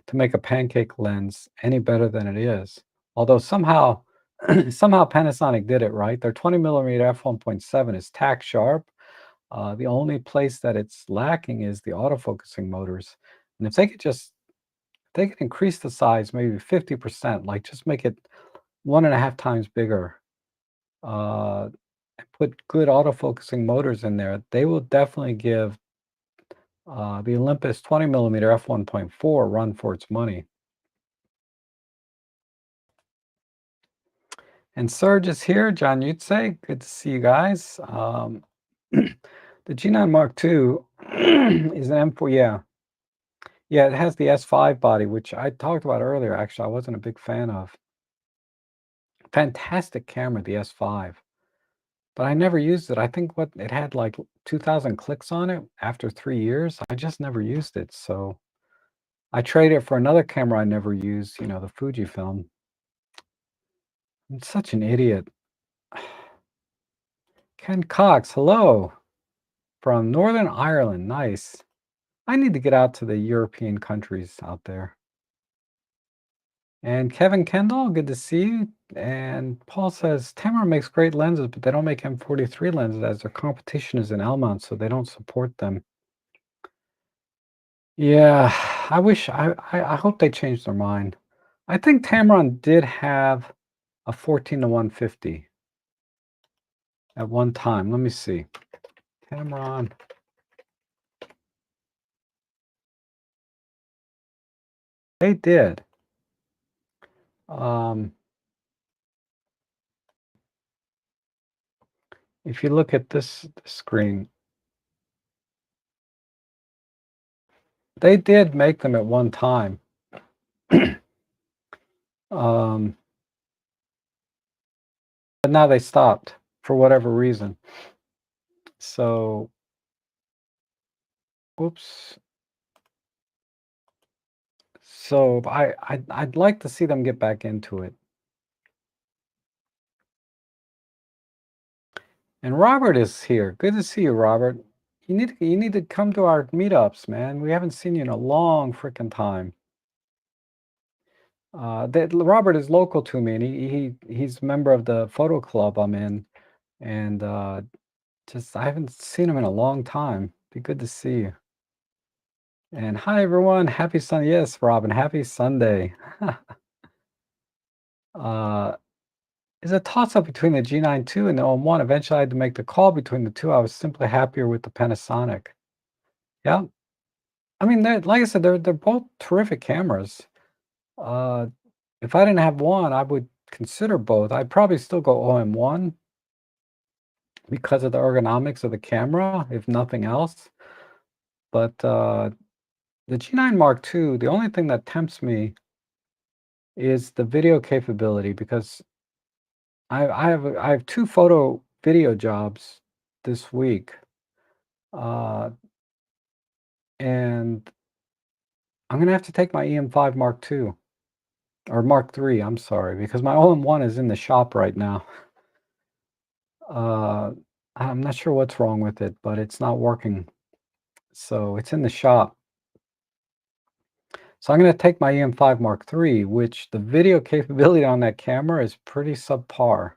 to make a pancake lens any better than it is. Although somehow somehow Panasonic did it right. Their 20 millimeter f1.7 is tack sharp. The only place that it's lacking is the autofocusing motors. And if they could increase the size maybe 50%, like just make it 1.5 times bigger, uh, put good autofocusing motors in there, they will definitely give the Olympus 20 millimeter f1.4 run for its money. And Serge is here, John Yutze, good to see you guys. The G9 Mark II is an M4, yeah. Yeah, it has the S5 body, which I talked about earlier, actually, I wasn't a big fan of. Fantastic camera, the S5, but I never used it. I think what it had like 2,000 clicks on it after 3 years. I just never used it, so I traded it for another camera I never used, the Fujifilm. I'm such an idiot. Ken Cox, hello from Northern Ireland. Nice. I need to get out to the European countries out there. And Kevin Kendall, good to see you. And Paul says Tamron makes great lenses, but they don't make M43 lenses as their competition is in L mount, so they don't support them. Yeah, I hope they change their mind. I think Tamron did have a 14 to 150 at one time. Let me see. Tamron. They did. Um, if you look at this screen, they did make them at one time. um, but now they stopped for whatever reason. So, oops. So I'd like to see them get back into it. And Robert is here. Good to see you, Robert. You need to come to our meetups, man. We haven't seen you in a long freaking time. That Robert is local to me, and he's a member of the photo club I'm in, and just I haven't seen him in a long time. Be good to see you. And hi everyone, happy Sunday. Yes, Robin, happy Sunday. uh, it's a toss-up between the G9 II and the OM1. Eventually, I had to make the call between the two. I was simply happier with the Panasonic. Yeah, I mean, like I said, they're both terrific cameras. Uh, if I didn't have one, I would consider both. I'd probably still go OM1 because of the ergonomics of the camera, if nothing else. But the G9 Mark II, the only thing that tempts me is the video capability because I have 2 photo video jobs this week, uh, and I'm gonna have to take my EM5 Mark II, or Mark III, I'm sorry, because my all-in-one is in the shop right now. Uh, I'm not sure what's wrong with it, but it's not working, so it's in the shop. So I'm gonna take my EM5 Mark III, which the video capability on that camera is pretty subpar.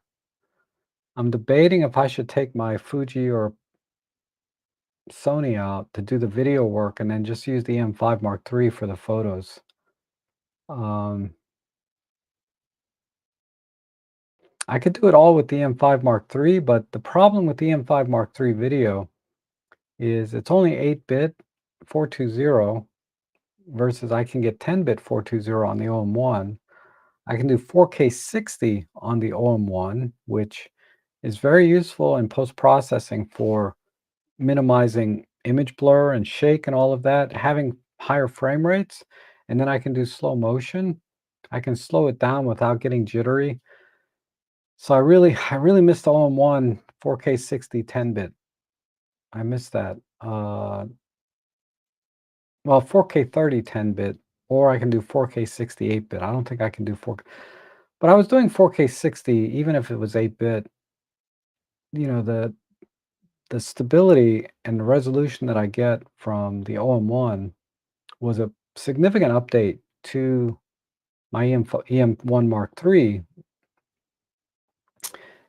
I'm debating if I should take my Fuji or Sony out to do the video work and then just use the M5 Mark III for the photos. Um, I could do it all with the M5 Mark III, but the problem with the M5 Mark III video is it's only 8-bit 420 versus I can get 10-bit 420 on the OM1. I can do 4K 60 on the OM1, which is very useful in post-processing for minimizing image blur and shake and all of that, having higher frame rates, and then I can do slow motion. I can slow it down without getting jittery. So I really miss the all-in-one 4K 60 10-bit. I miss that. Well, 4K 30 10-bit, or I can do 4K 60 8-bit. I don't think I can do 4K. But I was doing 4K 60 even if it was 8-bit. You know, the stability and the resolution that I get from the OM1 was a significant update to my EM1 Mark III,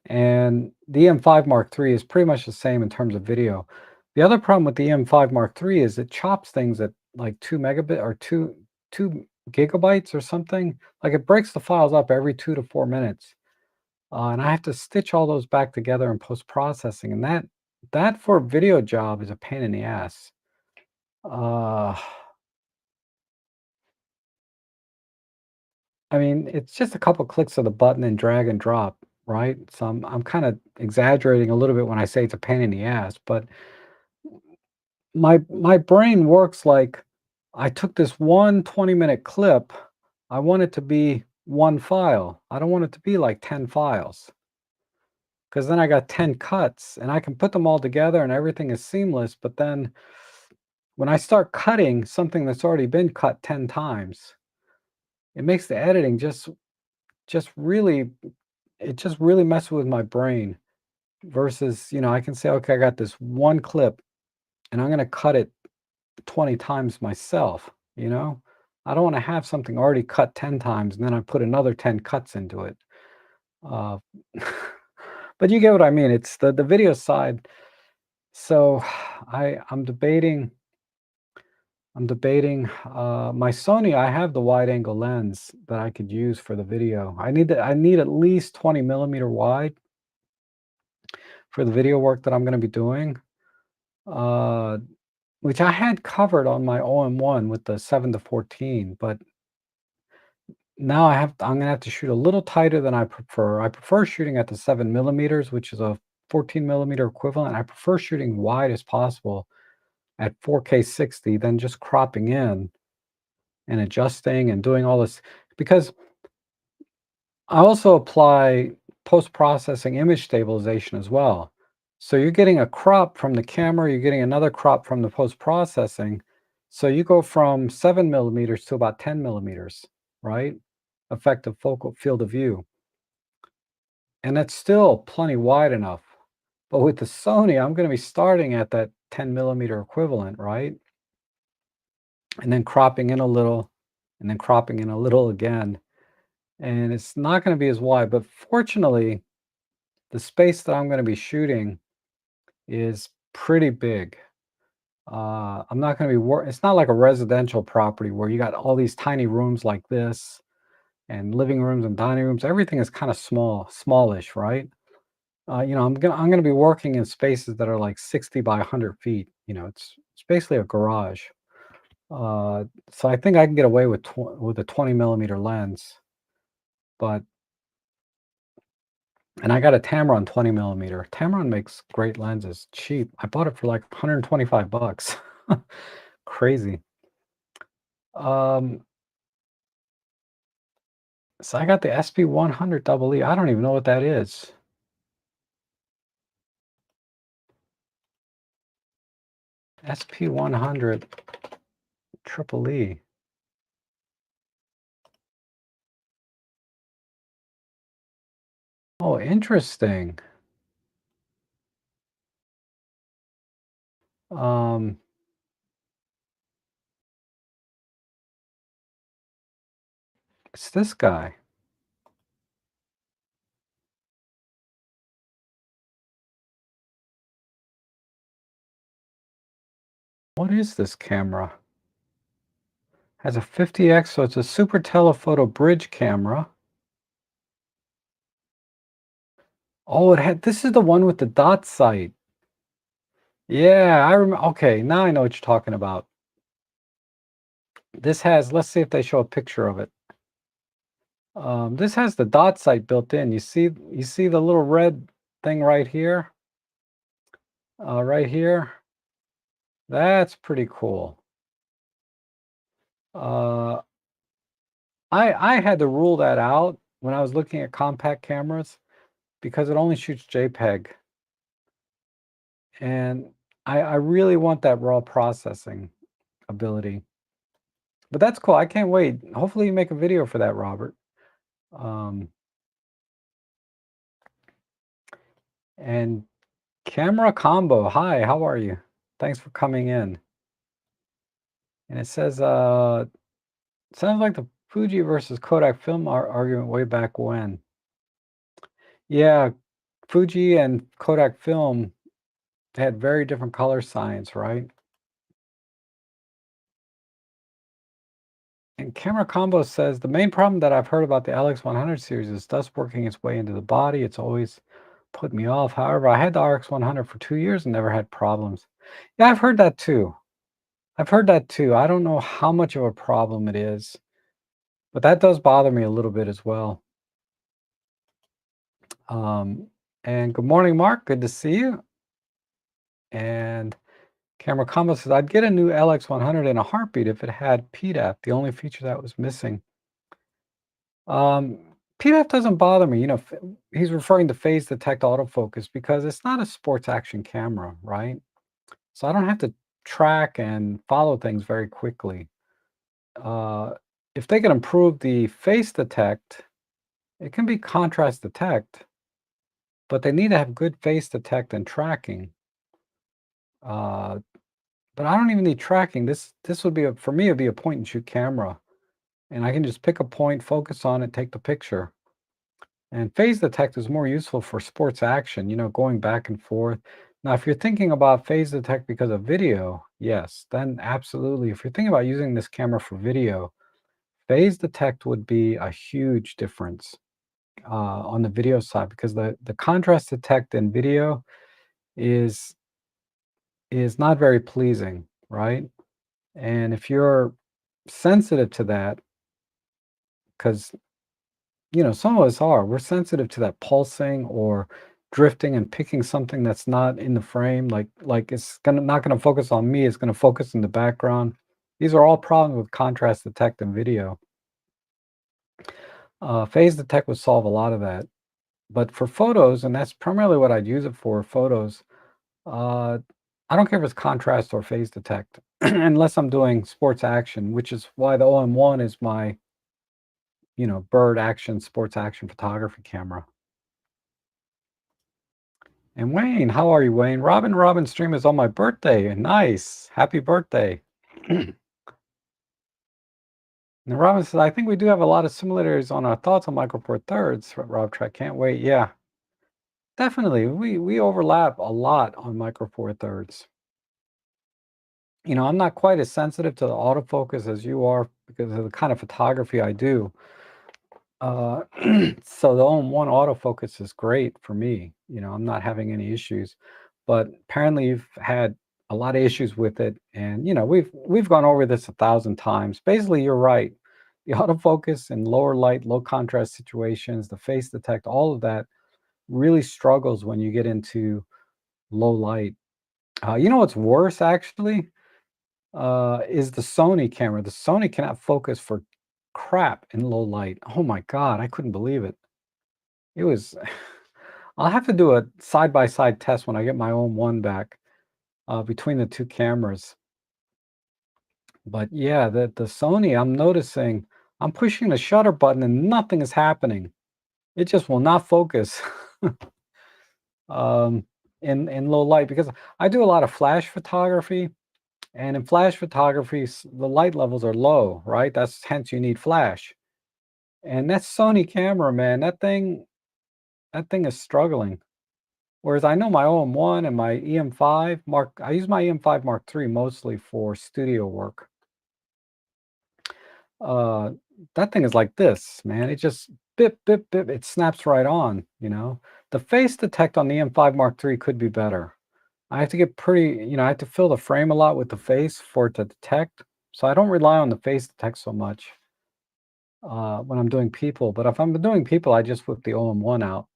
and the EM5 Mark III is pretty much the same in terms of video. The other problem with the EM5 Mark III is it chops things at like 2 megabit or 2 gigabytes or something. Like it breaks the files up every 2 to 4 minutes, and I have to stitch all those back together in post processing, and that for a video job is a pain in the ass. Uh, I mean, it's just a couple clicks of the button and drag and drop, right? So I'm kind of exaggerating a little bit when I say it's a pain in the ass, but my brain works like I took this one 20-minute clip. I want it to be one file. I don't want it to be like 10 files because then I got 10 cuts and I can put them all together and everything is seamless. But then when I start cutting something that's already been cut 10 times, it makes the editing just really it just really messes with my brain versus, I can say, okay, I got this one clip and I'm going to cut it 20 times myself, you know? I don't want to have something already cut 10 times and then I put another 10 cuts into it. Uh, but you get what I mean. It's the video side. So I'm debating my Sony. I have the wide angle lens that I could use for the video. I need at least 20 millimeter wide for the video work that I'm going to be doing. Uh, which I had covered on my OM1 with the 7 to 14, but now I'm gonna have to shoot a little tighter than I prefer. I prefer shooting at the 7 millimeters, which is a 14 millimeter equivalent. I prefer shooting wide as possible at 4K 60 than just cropping in and adjusting and doing all this because I also apply post-processing image stabilization as well. So you're getting a crop from the camera, you're getting another crop from the post-processing. So you go from 7 millimeters to about 10 millimeters, right? Effective focal field of view. And that's still plenty wide enough. But with the Sony, I'm going to be starting at that 10 millimeter equivalent, right? And then cropping in a little, and then cropping in a little again. And it's not going to be as wide, but fortunately, the space that I'm going to be shooting is pretty big. I'm not gonna be it's not like a residential property where you got all these tiny rooms like this and living rooms and dining rooms. Everything is kind of smallish, right? I'm gonna be working in spaces that are like 60 by 100 feet. It's basically a garage. So I think I can get away with with a 20 millimeter lens, but and I got a Tamron 20 millimeter. Tamron makes great lenses, cheap. I bought it for like 125 bucks. Crazy. Um, so I got the SP100 double E. I don't even know what that is. SP100 triple E. Oh, interesting. Um, it's this guy. What is this camera? Has a 50x, so it's a super telephoto bridge camera. Oh, this is the one with the dot sight. Yeah, I remember. Okay, now I know what you're talking about. Let's see if they show a picture of it. This has the dot sight built in. You see the little red thing right here? Right here? That's pretty cool. Uh, I had to rule that out when I was looking at compact cameras because it only shoots JPEG. And I really want that raw processing ability. But that's cool. I can't wait. Hopefully you make a video for that, Robert. Um, and camera combo. Hi, how are you? Thanks for coming in. And it says, sounds like the Fuji versus Kodak film argument way back when. Yeah, Fuji and Kodak film had very different color science, right? And Camera Combo says the main problem that I've heard about the LX100 series is dust working its way into the body. It's always put me off. However, I had the RX100 for 2 years and never had problems. Yeah, I've heard that too. I've heard that too. I don't know how much of a problem it is, but that does bother me a little bit as well. Um, and good morning, Mark. Good to see you. And Camera Combo says, I'd get a new LX100 in a heartbeat if it had PDAP, the only feature that was missing. Um, PDAP doesn't bother me. He's referring to phase detect autofocus because it's not a sports action camera, right? So I don't have to track and follow things very quickly. Uh, if they can improve the face detect, it can be contrast detect, but they need to have good face detect and tracking. Uh, but I don't even need tracking. This would be for me, it'd be a point and shoot camera, and I can just pick a point, focus on it, take the picture. And phase detect is more useful for sports action, going back and forth. Now, if you're thinking about phase detect because of video, yes, then absolutely. If you're thinking about using this camera for video, phase detect would be a huge difference on the video side because the contrast detect in video is is not very pleasing, right? And if you're sensitive to that, because some of us are. We're sensitive to that pulsing or drifting and picking something that's not in the frame. Like it's gonna not gonna focus on me. It's gonna focus in the background. These are all problems with contrast detect and video. Phase detect would solve a lot of that. But for photos, and that's primarily what I'd use it for, photos. Uh, I don't care if it's contrast or phase detect, unless I'm doing sports action, which is why the OM1 is my bird action, sports action photography camera. And Wayne, how are you, Wayne? Robin stream is on my birthday. Nice. Happy birthday. And Robin says, I think we do have a lot of similarities on our thoughts on Micro Four Thirds. Rob Track, can't wait. Yeah, definitely. We overlap a lot on Micro Four Thirds. I'm not quite as sensitive to the autofocus as you are because of the kind of photography I do. Uh, so the one autofocus is great for me. I'm not having any issues, but apparently you've had a lot of issues with it, and we've gone over this 1,000 times. Basically, you're right. The autofocus in lower light, low contrast situations, the face detect, all of that really struggles when you get into low light. You know what's worse actually? Is the Sony camera. The Sony cannot focus for crap in low light. Oh my god, I couldn't believe it. It was I'll have to do a side-by-side test when I get my own one back, between the 2 cameras. But yeah, the Sony, I'm noticing I'm pushing the shutter button and nothing is happening. It just will not focus, um, in low light because I do a lot of flash photography. And in flash photography, the light levels are low, right? That's hence you need flash. And that Sony camera, man, that thing is struggling. Whereas I know my OM1 and my EM5 Mark, I use my EM5 Mark III mostly for studio work. Uh, that thing is like this, man. It just bip, bip, bip. It snaps right on. The face detect on the EM5 Mark III could be better. I have to get I have to fill the frame a lot with the face for it to detect. So I don't rely on the face detect so much when I'm doing people. But if I'm doing people, I just whip the OM1 out.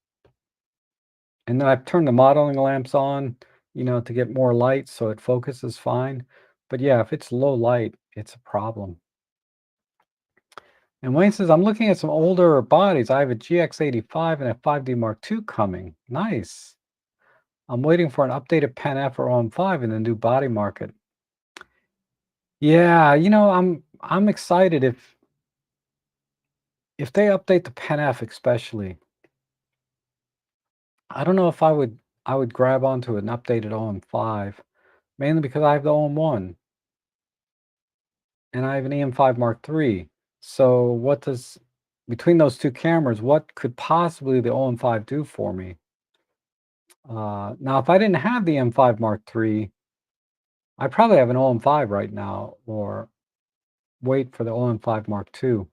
And then I turn the modeling lamps on, to get more light so it focuses fine. But yeah, if it's low light, it's a problem. And Wayne says, I'm looking at some older bodies. I have a GX85 and a 5D Mark II coming. Nice. I'm waiting for an updated Pen F or OM5 in the new body market. Yeah, I'm excited if they update the Pen F especially. I don't know if I would grab onto an updated OM5, mainly because I have the OM1 and I have an EM5 Mark III. So what does between those two cameras, what could possibly the OM5 do for me? Now, if I didn't have the M5 Mark III, I probably have an OM5 right now, or wait for the OM5 Mark II.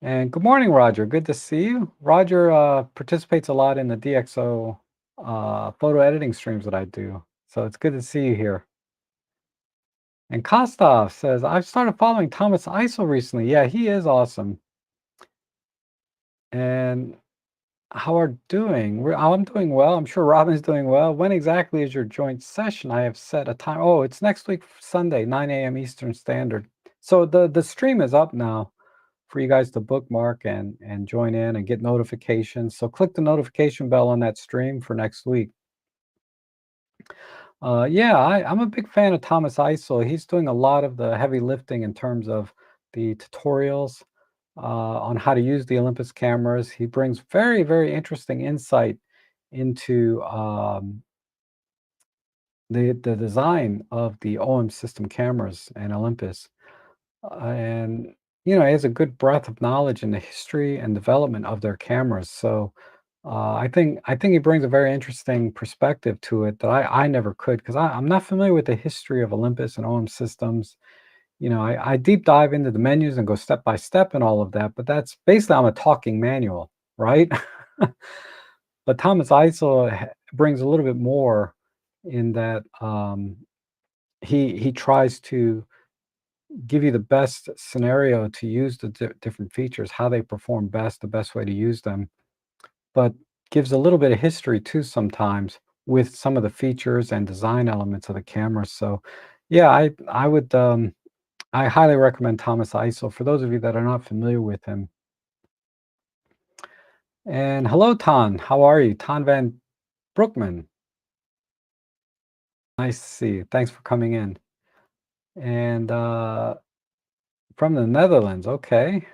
And good morning, Roger. Good to see you. Roger participates a lot in the DxO photo editing streams that I do. So it's good to see you here. And Kostov says, I've started following Thomas Eisel recently. Yeah, he is awesome. And how are doing? I'm doing well. I'm sure Robin's doing well. When exactly is your joint session? I have set a time. Oh, it's next week, Sunday, 9 a.m. Eastern Standard. So the stream is up now for you guys to bookmark and join in and get notifications. So click the notification bell on that stream for next week. Yeah, I'm a big fan of Thomas Eisel. He's doing a lot of the heavy lifting in terms of the tutorials on how to use the Olympus cameras. He brings very, very interesting insight into the design of the OM system cameras and Olympus. And he has a good breadth of knowledge in the history and development of their cameras. So I think he brings a very interesting perspective to it that I never could because I'm not familiar with the history of Olympus and OM systems. I deep dive into the menus and go step by step and all of that, but that's basically I'm a talking manual, right? But Thomas Eisel brings a little bit more in that he tries to give you the best scenario to use the different features, how they perform best, the best way to use them, but gives a little bit of history too sometimes with some of the features and design elements of the camera. So, yeah, I highly recommend Thomas Eisel for those of you that are not familiar with him. And hello, Tan. How are you? Tan Van Broekman. Nice to see you. Thanks for coming in. And from the Netherlands, okay.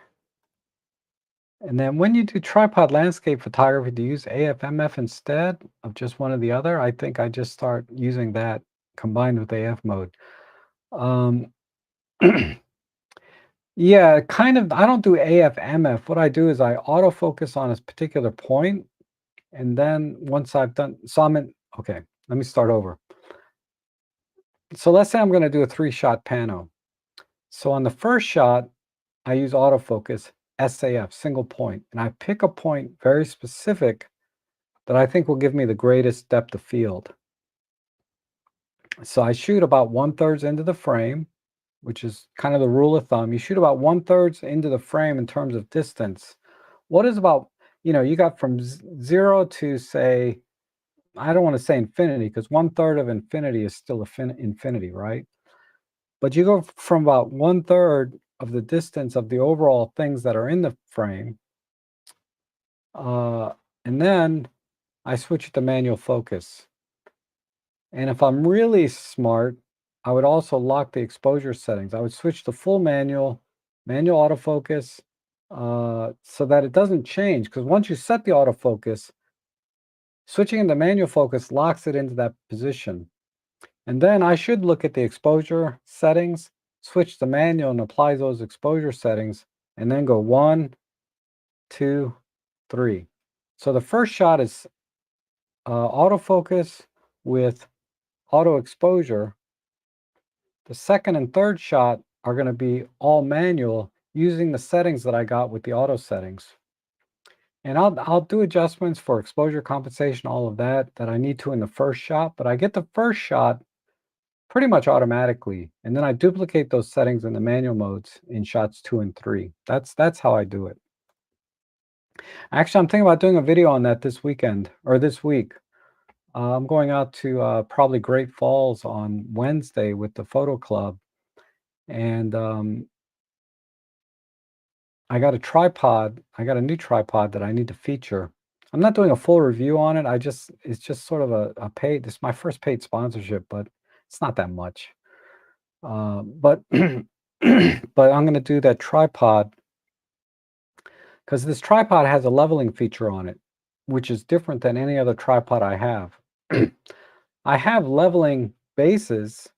And then when you do tripod landscape photography, do you use AF/MF instead of just one or the other? I think I just start using that combined with AF mode. Um, yeah, kind of. I don't do AF/MF. What I do is I autofocus on a particular point, and then once I've done, so I'm in. Okay, Let me start over. So let's say I'm going to do a 3-shot pano. So on the first shot, I use autofocus, SAF, single point, and I pick a point very specific that I think will give me the greatest depth of field. So I shoot about 1/3 into the frame, which is kind of the rule of thumb. You shoot about 1/3 into the frame in terms of distance. What is about, you got from 0 to, say, I don't want to say infinity, because 1/3 of infinity is still infinity, right? But you go from about 1/3 of the distance of the overall things that are in the frame, uh, and then I switch it to manual focus. And if I'm really smart, I would also lock the exposure settings. I would switch to full manual, manual autofocus, so that it doesn't change. Because once you set the autofocus, switching into manual focus locks it into that position. And then I should look at the exposure settings, switch to manual and apply those exposure settings, and then go 1, 2, 3. So the first shot is autofocus with auto exposure. The second and third shot are going to be all manual using the settings that I got with the auto settings. And I'll do adjustments for exposure compensation, all of that I need to in the first shot, but I get the first shot pretty much automatically, and then I duplicate those settings in the manual modes in shots 2 and 3. That's how I do it. Actually, I'm thinking about doing a video on that this weekend or this week. I'm going out to probably Great Falls on Wednesday with the photo club, and I got a tripod. I got a new tripod that I need to feature. I'm not doing a full review on it. It's just sort of a paid. This is my first paid sponsorship, but it's not that much. But but I'm going to do that tripod because this tripod has a leveling feature on it, which is different than any other tripod I have. I have leveling bases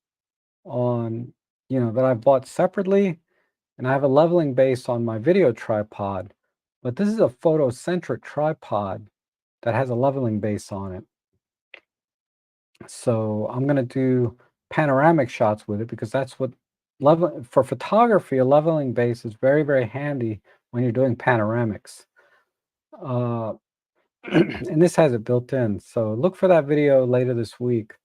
on, that I bought separately, and I have a leveling base on my video tripod, but this is a photocentric tripod that has a leveling base on it. So I'm going to do panoramic shots with it because that's what for photography, a leveling base is very, very handy when you're doing panoramics. Uh, and this has it built in. So look for that video later this week,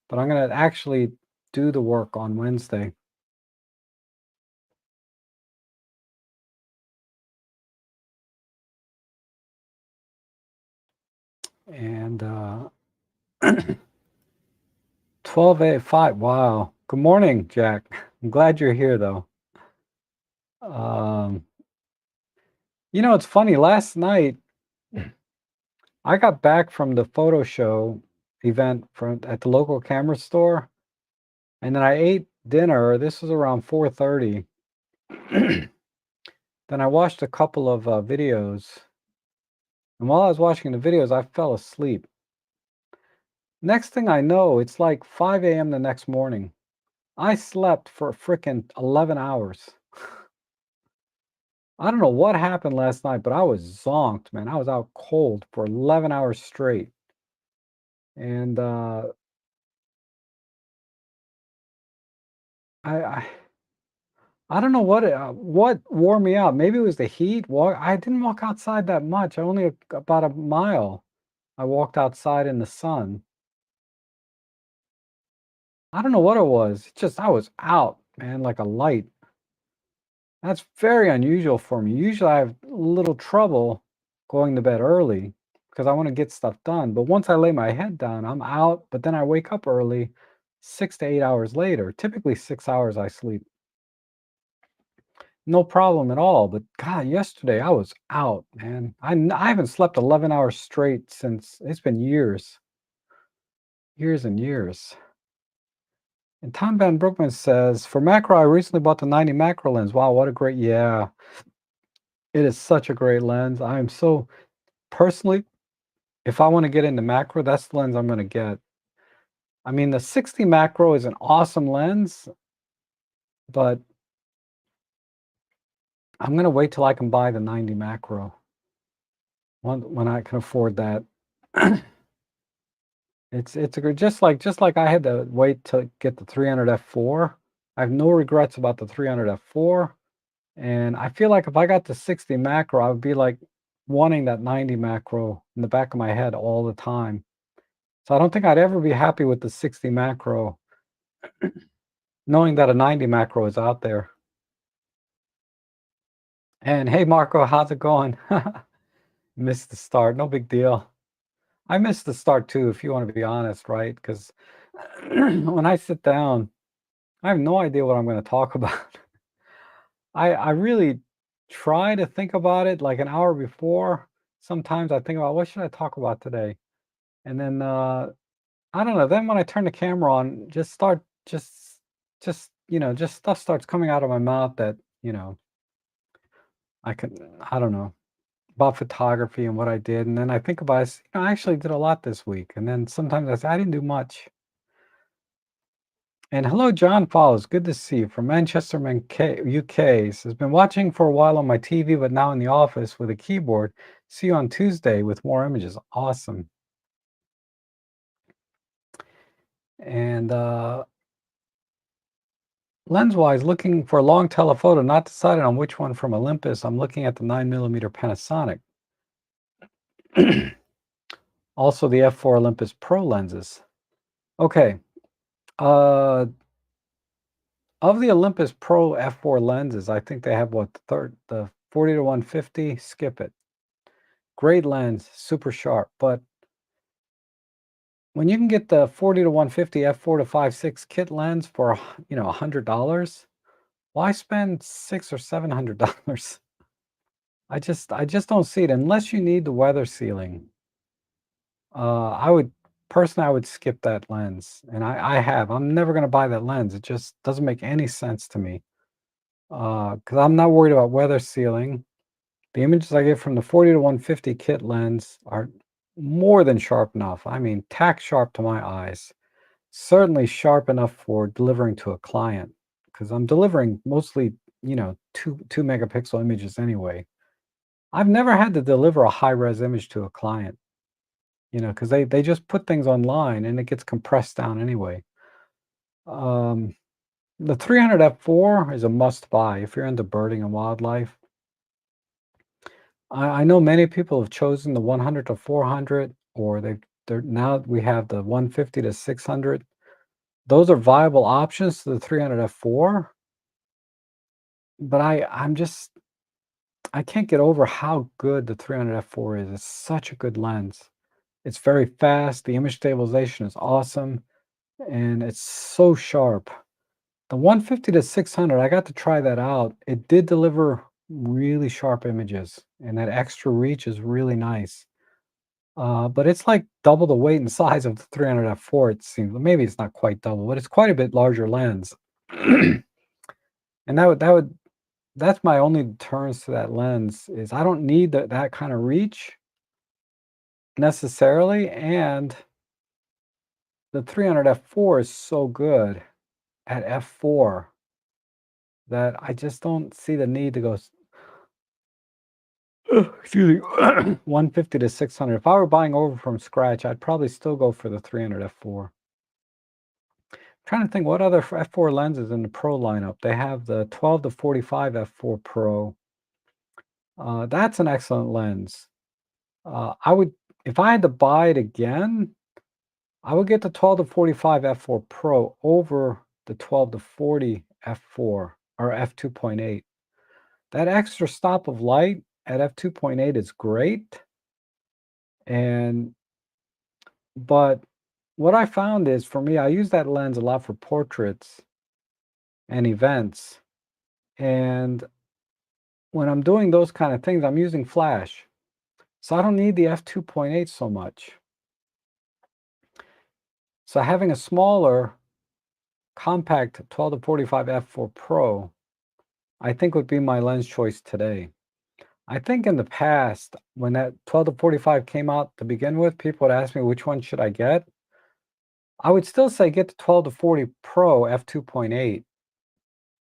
but I'm going to actually do the work on Wednesday. And 12:05. Wow. Good morning, Jack. I'm glad you're here, though. Um, it's funny. Last night, I got back from the photo show event at the local camera store, and then I ate dinner. This was around 4:30. Then I watched a couple of videos, and while I was watching the videos, I fell asleep. Next thing I know, it's like 5 a.m. the next morning. I slept for frickin' 11 hours. I don't know what happened last night, but I was zonked, man. I was out cold for 11 hours straight. And I, I I don't know what wore me out. Maybe it was the heat. I didn't walk outside that much. I only about a mile. I walked outside in the sun. I don't know what it was. It's just I was out, man, like a light. That's very unusual for me. Usually I have a little trouble going to bed early because I want to get stuff done. But once I lay my head down, I'm out, but then I wake up early 6 to 8 hours later. Typically 6 hours I sleep. No problem at all. But God, yesterday I was out, man. I haven't slept 11 hours straight since it's been years, years and years. And Tom Van Brookman says, for macro, I recently bought the 90 macro lens. Wow, what a great, yeah. It is such a great lens. I am so personally, if I want to get into macro, that's the lens I'm going to get. I mean, the 60 macro is an awesome lens, but I'm going to wait till I can buy the 90 macro when I can afford that. It's a good, just like I had to wait to get the 300 f4. I have no regrets about the 300 f4, and I feel like if I got the 60 macro, I would be like wanting that 90 macro in the back of my head all the time. So I don't think I'd ever be happy with the 60 macro, knowing that a 90 macro is out there. And hey, Marco, how's it going? Missed the start. No big deal. I missed the start too, if you want to be honest, right? Because when I sit down, I have no idea what I'm going to talk about. I really try to think about it like an hour before. Sometimes I think about what should I talk about today, and then I don't know. Then when I turn the camera on, just just stuff starts coming out of my mouth that I can I don't know about photography and what I did, and then I think about it, I actually did a lot this week, and then sometimes I say I didn't do much. And hello, John Follows. Good to see you from Manchester, UK. Says, been watching for a while on my TV, but now in the office with a keyboard. See you on Tuesday with more images. Awesome. And lens-wise, looking for a long telephoto, not decided on which one from Olympus. I'm looking at the 9mm Panasonic. Also the f4 Olympus Pro lenses. Okay. Uh, of the Olympus Pro f4 lenses, I think they have what, the 40 to 150? Skip it. Great lens, super sharp, but when you can get the 40 to 150 f4 to 5.6 kit lens for, $100, why spend six or $700? I just don't see it unless you need the weather sealing. I would personally, I would skip that lens, and I have. I'm never going to buy that lens. It just doesn't make any sense to me. Because I'm not worried about weather sealing. The images I get from the 40 to 150 kit lens are more than sharp enough. I mean, tack sharp to my eyes. Certainly sharp enough for delivering to a client, because I'm delivering mostly, two megapixel images anyway. I've never had to deliver a high res image to a client, because they just put things online and it gets compressed down anyway. Um, the 300 f4 is a must buy if you're into birding and wildlife. I know many people have chosen the 100 to 400, or they're now we have the 150 to 600. Those are viable options to the 300 f4, but I can't get over how good the 300 f4 is. It's such a good lens. It's very fast. The image stabilization is awesome, and it's so sharp. The 150 to 600, I got to try that out. It did deliver really sharp images, and that extra reach is really nice. But it's like double the weight and size of the 300 f4, it seems. Maybe it's not quite double, but it's quite a bit larger lens. And that's my only deterrence to that lens is I don't need that kind of reach necessarily, and the 300 f4 is so good at f4 that I just don't see the need to go excuse me, 150 to 600. If I were buying over from scratch, I'd probably still go for the 300 f4. Trying to think what other f4 lenses in the Pro lineup. They have the 12 to 45 f4 Pro. That's an excellent lens. I would, if I had to buy it again, I would get the 12 to 45 f4 Pro over the 12 to 40 f4 or f2.8. That extra stop of light at f2.8 is great, and but what I found is for me, I use that lens a lot for portraits and events, and when I'm doing those kind of things, I'm using flash, so I don't need the f2.8 so much. So having a smaller, compact 12 to 45 f4 Pro, I think would be my lens choice today. I think in the past, when that 12 to 45 came out to begin with, people would ask me which one should I get. I would still say get the 12 to 40 Pro f2.8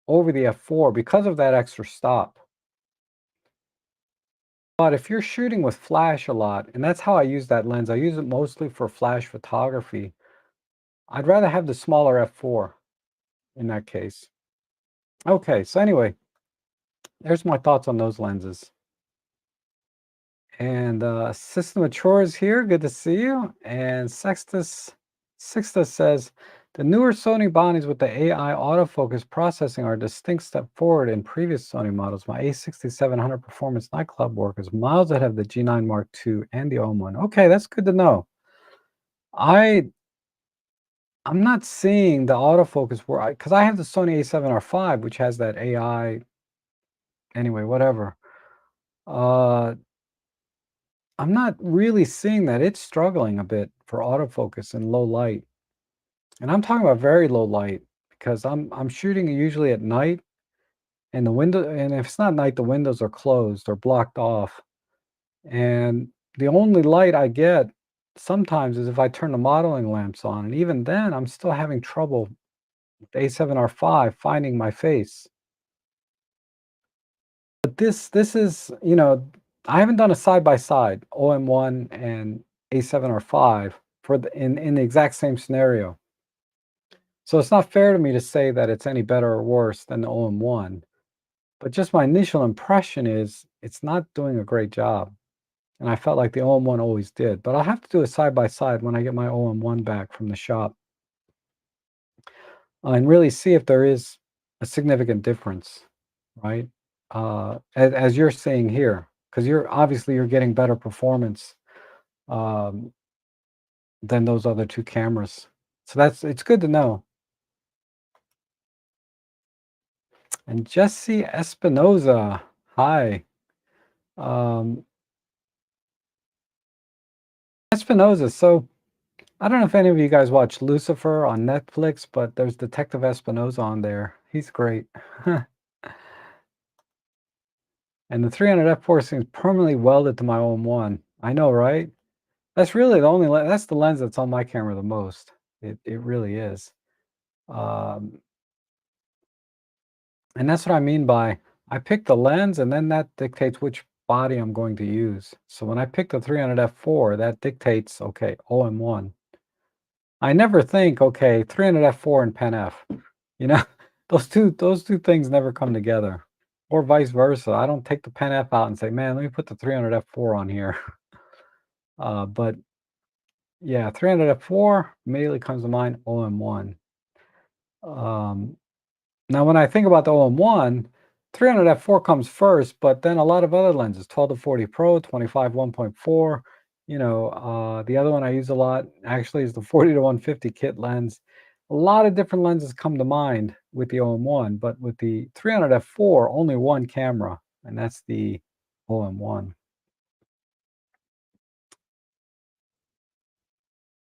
over the f4 because of that extra stop. But if you're shooting with flash a lot, and that's how I use that lens, I use it mostly for flash photography. I'd rather have the smaller f4 in that case. Okay, so anyway, there's my thoughts on those lenses. And System of Chores here, good to see you. And Sixtus says the newer Sony bodies with the AI autofocus processing are a distinct step forward in previous Sony models. My A6700 performance nightclub work is miles ahead of the G9 Mark II and the OM1. Okay, that's good to know. I I'm not seeing the autofocus where because I have the Sony A7R5, which has that AI. Anyway, whatever. Uh, I'm not really seeing that. It's struggling a bit for autofocus in low light. And I'm talking about very low light because I'm shooting usually at night and the window and if it's not night, the windows are closed or blocked off. And the only light I get sometimes is if I turn the modeling lamps on. And even then I'm still having trouble with A7R5 finding my face. But this is, I haven't done a side by side OM1 and A7R5 for in the exact same scenario. So it's not fair to me to say that it's any better or worse than the OM1, but just my initial impression is it's not doing a great job. And I felt like the OM1 always did, but I'll have to do a side by side when I get my OM1 back from the shop and really see if there is a significant difference, right? As you're seeing here, because you're getting better performance um, than those other two cameras. So it's good to know. And Jesse Espinoza, hi. Um, Espinoza, so I don't know if any of you guys watch Lucifer on Netflix, but there's Detective Espinoza on there. He's great. And the 300 f4 seems permanently welded to my OM1. I know, right? That's really the only that's the lens that's on my camera the most. It really is. Um, and that's what I mean by I pick the lens and then that dictates which body I'm going to use. So when I pick the 300 f4, that dictates, okay, OM1. I never think, okay, 300 f4 and pen f. You know, those two things never come together. Or vice versa. I don't take the pen f out and say, man, let me put the 300 f4 on here. But yeah, 300 f4 immediately comes to mind OM1. Um, Now, when I think about the OM1, 300 f4 comes first, but then a lot of other lenses, 12 to 40 Pro, 25 1.4. The other one I use a lot actually is the 40 to 150 kit lens. A lot of different lenses come to mind with the OM1, but with the 300 f4, only one camera, and that's the OM1.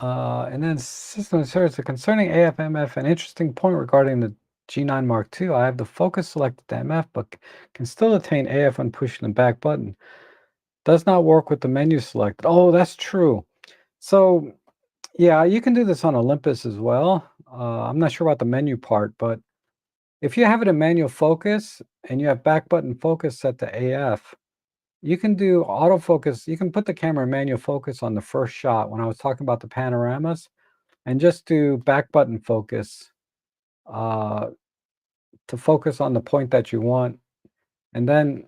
And then system asserts a concerning AF-MF, an interesting point regarding the G9 Mark II. I have the focus selected to MF, but can still attain AF when pushing the back button. Does not work with the menu selected. Oh, that's true. So, yeah, you can do this on Olympus as well. I'm not sure about the menu part, but if you have it in manual focus and you have back button focus set to AF, you can do autofocus. You can put the camera in manual focus on the first shot when I was talking about the panoramas and just do back button focus uh, to focus on the point that you want, and then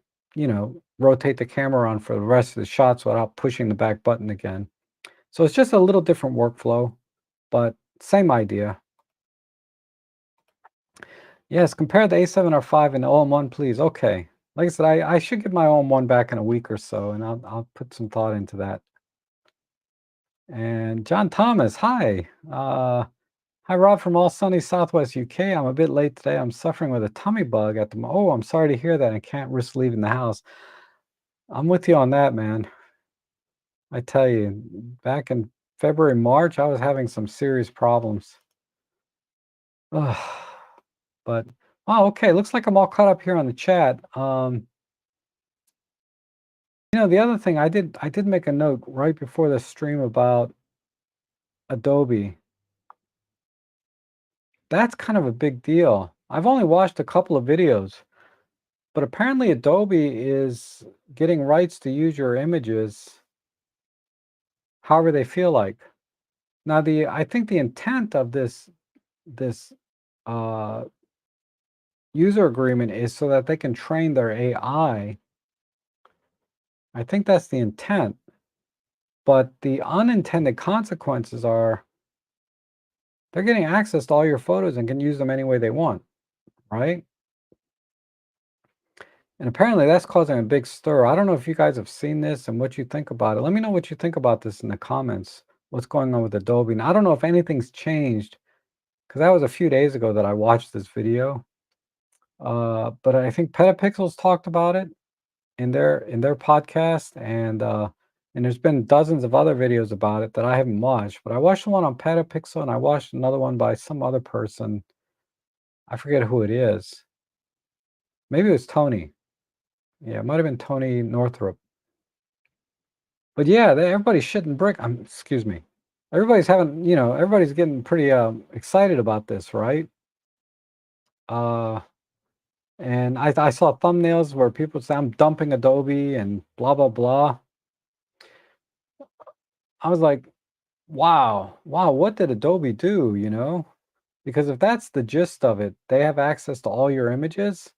rotate the camera on for the rest of the shots without pushing the back button again. So it's just a little different workflow, but same idea. Yes, compare the A7R5 and the OM1, please. Okay. Like I said, I should get my OM1 back in a week or so, and I'll put some thought into that. And John Thomas, hi. Hi, Rob from all sunny Southwest UK. I'm a bit late today. I'm suffering with a tummy bug at the Oh, I'm sorry to hear that. I can't risk leaving the house. I'm with you on that, man. I tell you, back in February, March, I was having some serious problems. Ugh. But oh, okay. Looks like I'm all caught up here on the chat. The other thing I did make a note right before the stream about Adobe. That's kind of a big deal. I've only watched a couple of videos. but apparently Adobe is getting rights to use your images however they feel like. Now, I think the intent of this uh, user agreement is so that they can train their AI. I think that's the intent, but the unintended consequences are they're getting access to all your photos and can use them any way they want, right? And apparently that's causing a big stir. I don't know if you guys have seen this and what you think about it. Let me know what you think about this in the comments. What's going on with Adobe? And I don't know if anything's changed because that was a few days ago that I watched this video. But I think Petapixels talked about it in their podcast, and there's been dozens of other videos about it that I haven't watched. But I watched the one on Petapixel and I watched another one by some other person. I forget who it is. Maybe it was Tony. Yeah, it might have been Tony Northrup. But yeah, everybody's shitting brick. Excuse me. Everybody's having, everybody's getting pretty excited about this, right? Uh, and I saw thumbnails where people say I'm dumping Adobe and blah blah blah. I was like, wow, wow, what did Adobe do? Because if that's the gist of it, they have access to all your images.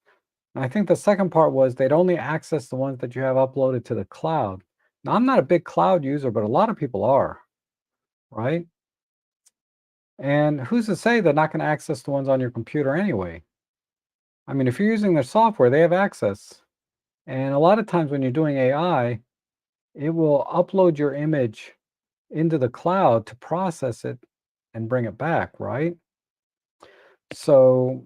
And I think the second part was they'd only access the ones that you have uploaded to the cloud. Now, I'm not a big cloud user, but a lot of people are, right? And who's to say they're not going to access the ones on your computer anyway? I mean, if you're using their software, they have access. And a lot of times when you're doing AI, it will upload your image into the cloud to process it and bring it back, right? So,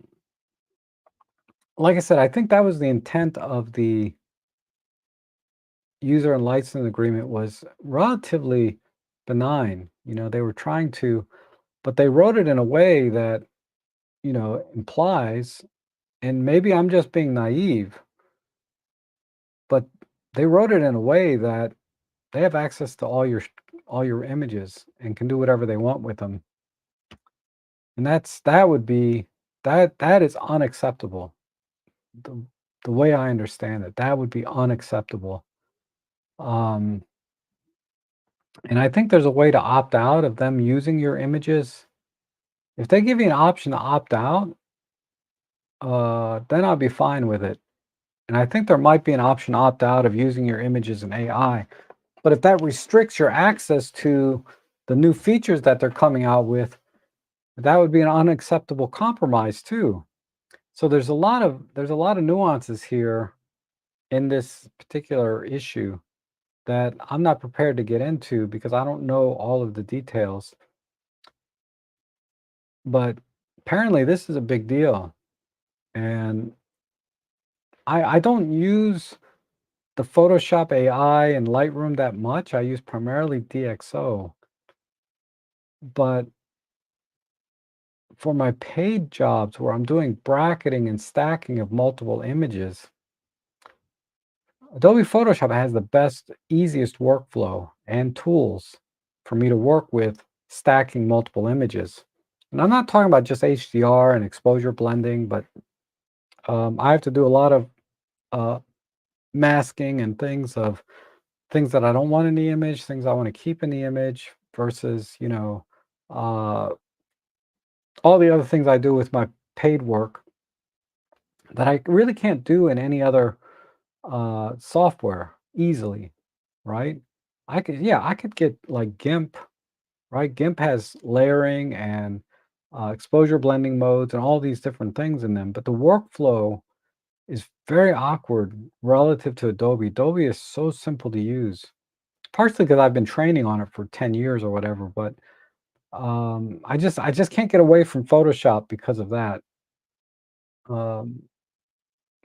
like I said, I think that was the intent of the user and license agreement was relatively benign. They were trying to, but they wrote it in a way that, implies, and maybe I'm just being naive, but they wrote it in a way that they have access to all your images and can do whatever they want with them. And that would be that is unacceptable. The, the way I understand it, that would be unacceptable. Um, and I think there's a way to opt out of them using your images. If they give you an option to opt out, then I'll be fine with it. And I think there might be an option to opt out of using your images in AI. But if that restricts your access to the new features that they're coming out with, that would be an unacceptable compromise too. So there's a lot of nuances here in this particular issue that I'm not prepared to get into because I don't know all of the details. But apparently this is a big deal. And I don't use the Photoshop AI and Lightroom that much. I use primarily DxO. But for my paid jobs where I'm doing bracketing and stacking of multiple images, Adobe Photoshop has the best, easiest workflow and tools for me to work with stacking multiple images. And I'm not talking about just HDR and exposure blending, but I have to do a lot of uh, masking and things that I don't want in the image, things I want to keep in the image versus, uh, all the other things I do with my paid work that I really can't do in any other software easily, right? I could get like GIMP, right? GIMP has layering and exposure blending modes and all these different things in them, but the workflow is very awkward relative to Adobe. Adobe is so simple to use, partially because I've been training on it for 10 years or whatever, but I just can't get away from Photoshop because of that. Um,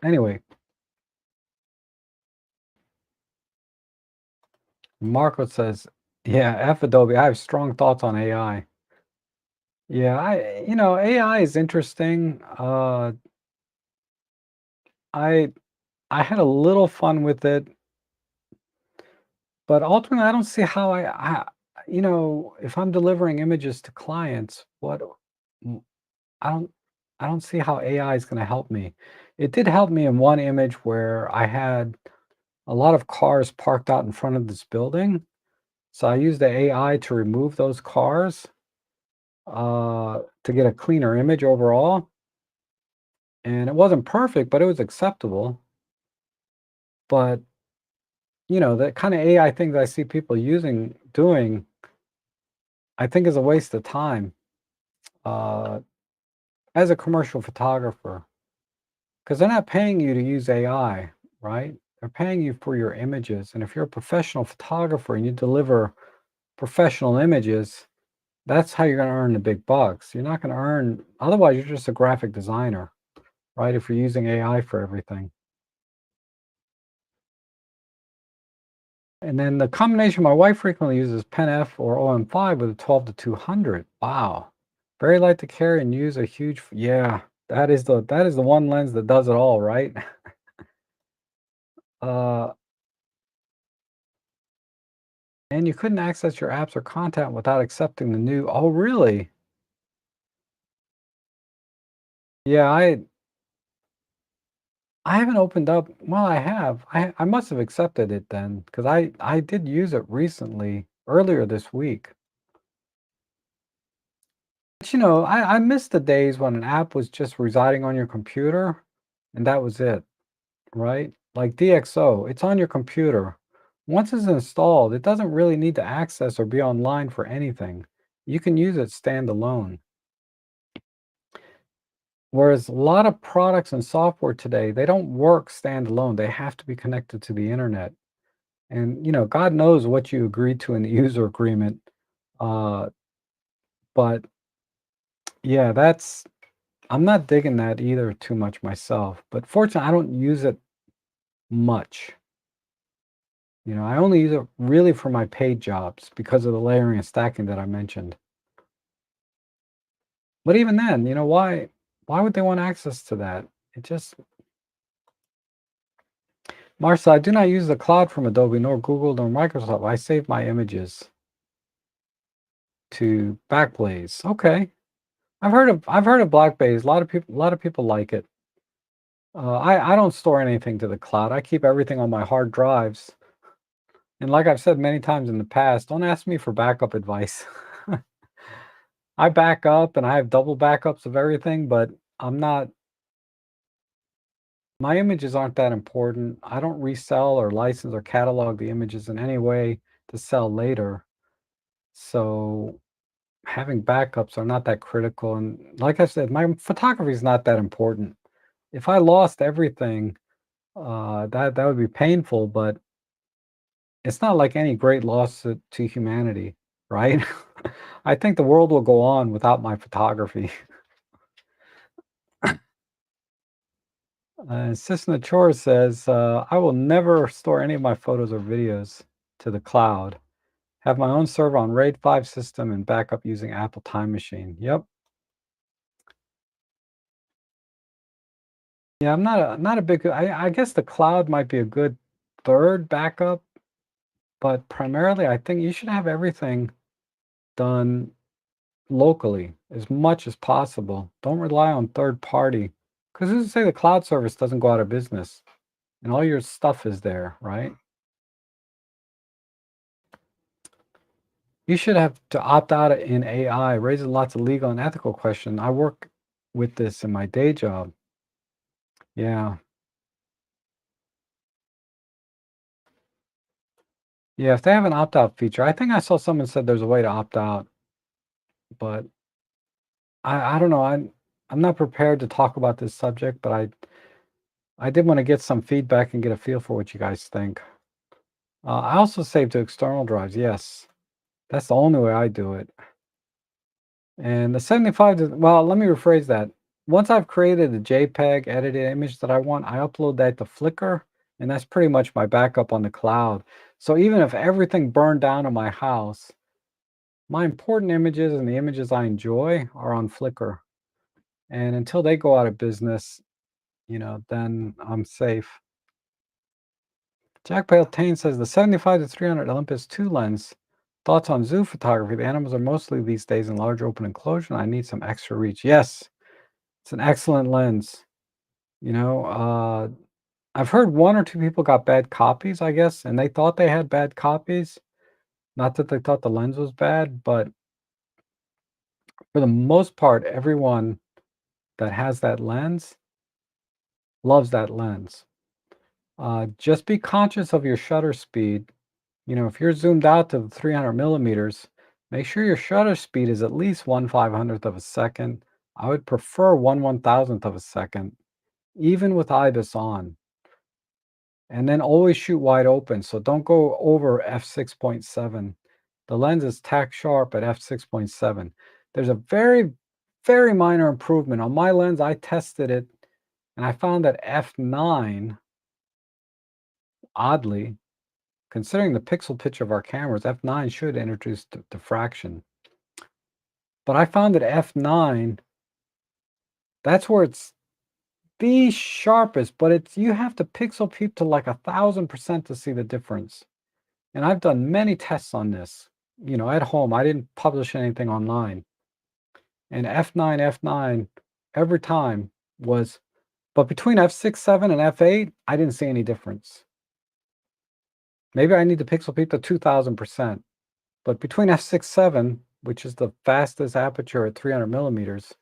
anyway, Marco says, "Yeah, F Adobe. I have strong thoughts on AI." Yeah, AI is interesting. I I had a little fun with it, but ultimately, I don't see how if I'm delivering images to clients, what, mm, I don't, I don't see how AI is gonna help me. It did help me in one image where I had a lot of cars parked out in front of this building, so I used the AI to remove those cars, to get a cleaner image overall, and it wasn't perfect, but it was acceptable. But, the kinda AI thing that I see people doing, I think is a waste of time, uh, as a commercial photographer, because 'cause they're not paying you to use AI, right? They're paying you for your images, and if you're a professional photographer and you deliver professional images, that's how you're gonna earn the big bucks. You're not gonna earn otherwise, you're just a graphic designer, right, if you're using AI for everything. And then the combination my wife frequently uses Pen F or OM5 with a 12 to 200. Wow. Very light to carry and use a huge yeah, that is the one lens that does it all, right? Uh, and you couldn't access your apps or content without accepting the new oh, really? Yeah, I haven't opened up well, I have. I must have accepted it then, because I did use it recently, earlier this week. But, I miss the days when an app was just residing on your computer, and that was it, right? Like DxO, it's on your computer. Once it's installed, it doesn't really need to access or be online for anything. You can use it standalone. Whereas a lot of products and software today, they don't work standalone. They have to be connected to the internet. And, God knows what you agreed to in the user agreement. Uh, but yeah, I'm not digging that either too much myself. But fortunately, I don't use it much. I only use it really for my paid jobs because of the layering and stacking that I mentioned. But even then, why would they want access to that? It just Martha, I do not use the cloud from Adobe, nor Google, nor Microsoft. I save my images to Backblaze. Okay. I've heard of Blackbase. A lot of people like it. I don't store anything to the cloud. I keep everything on my hard drives. And like I've said many times in the past, don't ask me for backup advice. I back up and I have double backups of everything, but I'm not my images aren't that important. I don't resell or license or catalog the images in any way to sell later. So having backups are not that critical. And like I said, my photography is not that important. If I lost everything, that would be painful, but it's not like any great loss to humanity, right? I think the world will go on without my photography. Cisna Chor says, I will never store any of my photos or videos to the cloud. Have my own server on RAID 5 system and backup using Apple Time Machine. Yep. Yeah, I'm not a big I guess the cloud might be a good third backup, but primarily I think you should have everything done locally as much as possible. Don't rely on third party. Because who's to say the cloud service doesn't go out of business and all your stuff is there, right? You should have to opt out in AI. Raises lots of legal and ethical questions. I work with this in my day job. Yeah. Yeah, if they have an opt-out feature, I think I saw someone said there's a way to opt out, but I don't know. I'm not prepared to talk about this subject, but I did want to get some feedback and get a feel for what you guys think. I also save to external drives. Yes, that's the only way I do it. And the 75 well, let me rephrase that. Once I've created a JPEG edited image that I want, I upload that to Flickr, and that's pretty much my backup on the cloud. So even if everything burned down in my house, my important images and the images I enjoy are on Flickr. And until they go out of business, then I'm safe. Jack Beltane says the 75 to 300 Olympus 2 lens. Thoughts on zoo photography? The animals are mostly these days in large open enclosure, and I need some extra reach. Yes, It's an excellent lens, you know, I've heard 1 or 2 people got bad copies, I guess, and they thought they had bad copies, not that they thought the lens was bad, but for the most part, everyone that has that lens loves that lens. Just be conscious of your shutter speed. You know, if you're zoomed out to 300 millimeters, make sure your shutter speed is at least 1/500th of a second. I would prefer 1/1000th of a second, even with IBIS on. And then always shoot wide open, so don't go over f6.7. The lens is tack sharp at f6.7. There's a very, very minor improvement. On my lens, I tested it, and I found that f9, oddly, considering the pixel pitch of our cameras, f9 should introduce diffraction. But I found that f9, that's where it's the sharpest, but it's you have to pixel peep to like 1000% to see the difference. And I've done many tests on this, you know, at home. I didn't publish anything online. And f9 every time was, but between f6, 7, and f8, I didn't see any difference. Maybe I need to pixel peep to 2000%. But between f6, 7, which is the fastest aperture at 300 millimeters,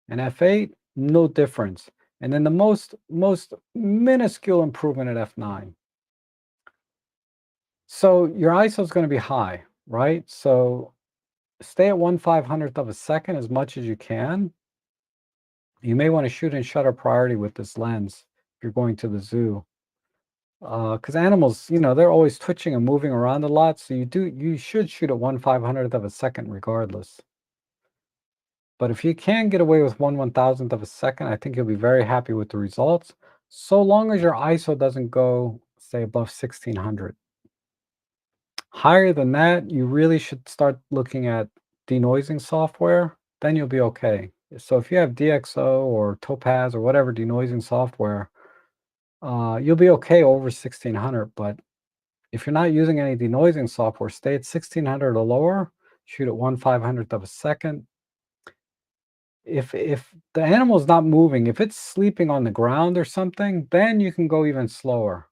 and f8, no difference. And then the most minuscule improvement at f9. So your ISO is going to be high, right? So stay at 1/500th of a second as much as you can. You may want to shoot in shutter priority with this lens if you're going to the zoo. Because animals, you know, they're always twitching and moving around a lot. So you should shoot at 1/500th of a second regardless. But if you can get away with 1/1000th of a second, I think you'll be very happy with the results, so long as your ISO doesn't go, say, above 1600. Higher than that, you really should start looking at denoising software, then you'll be okay. So if you have DxO or Topaz or whatever denoising software, you'll be okay over 1600. But if you're not using any denoising software, stay at 1600 or lower, shoot at 1/500th of a second. If the animal's not moving, if it's sleeping on the ground or something, then you can go even slower.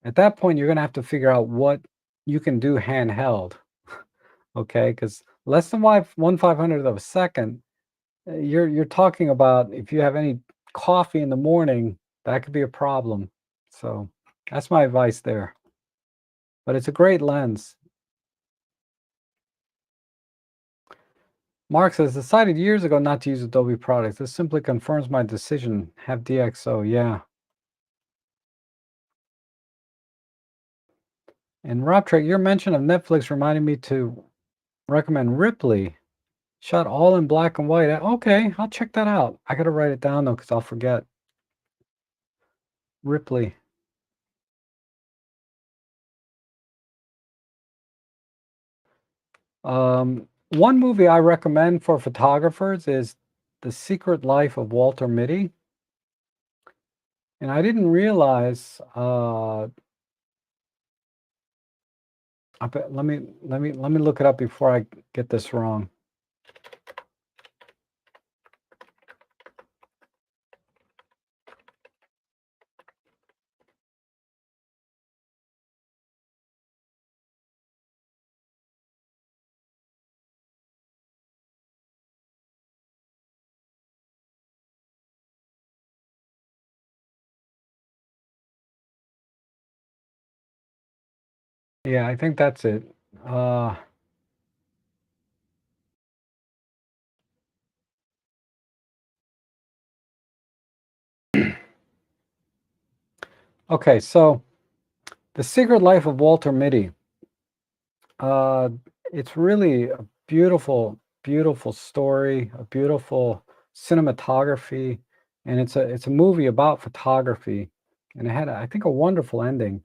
At that point, you're gonna have to figure out what you can do handheld, okay? Because less than 1/500th of a second, you're talking about if you have any coffee in the morning, that could be a problem. So that's my advice there. But it's a great lens. Mark says, decided years ago not to use Adobe products. This simply confirms my decision. Have DxO, yeah. And Rob Trek, your mention of Netflix reminded me to recommend Ripley. Shot all in black and white. Okay, I'll check that out. I gotta write it down though, because I'll forget. Ripley. One movie I recommend for photographers is The Secret Life of Walter Mitty. And I didn't realize, let me look it up before I get this wrong. Yeah, I think that's it. Uh, okay, so The Secret Life of Walter Mitty. Uh, it's really a beautiful, beautiful story, a beautiful cinematography, and it's a movie about photography, and it had, I think, a wonderful ending.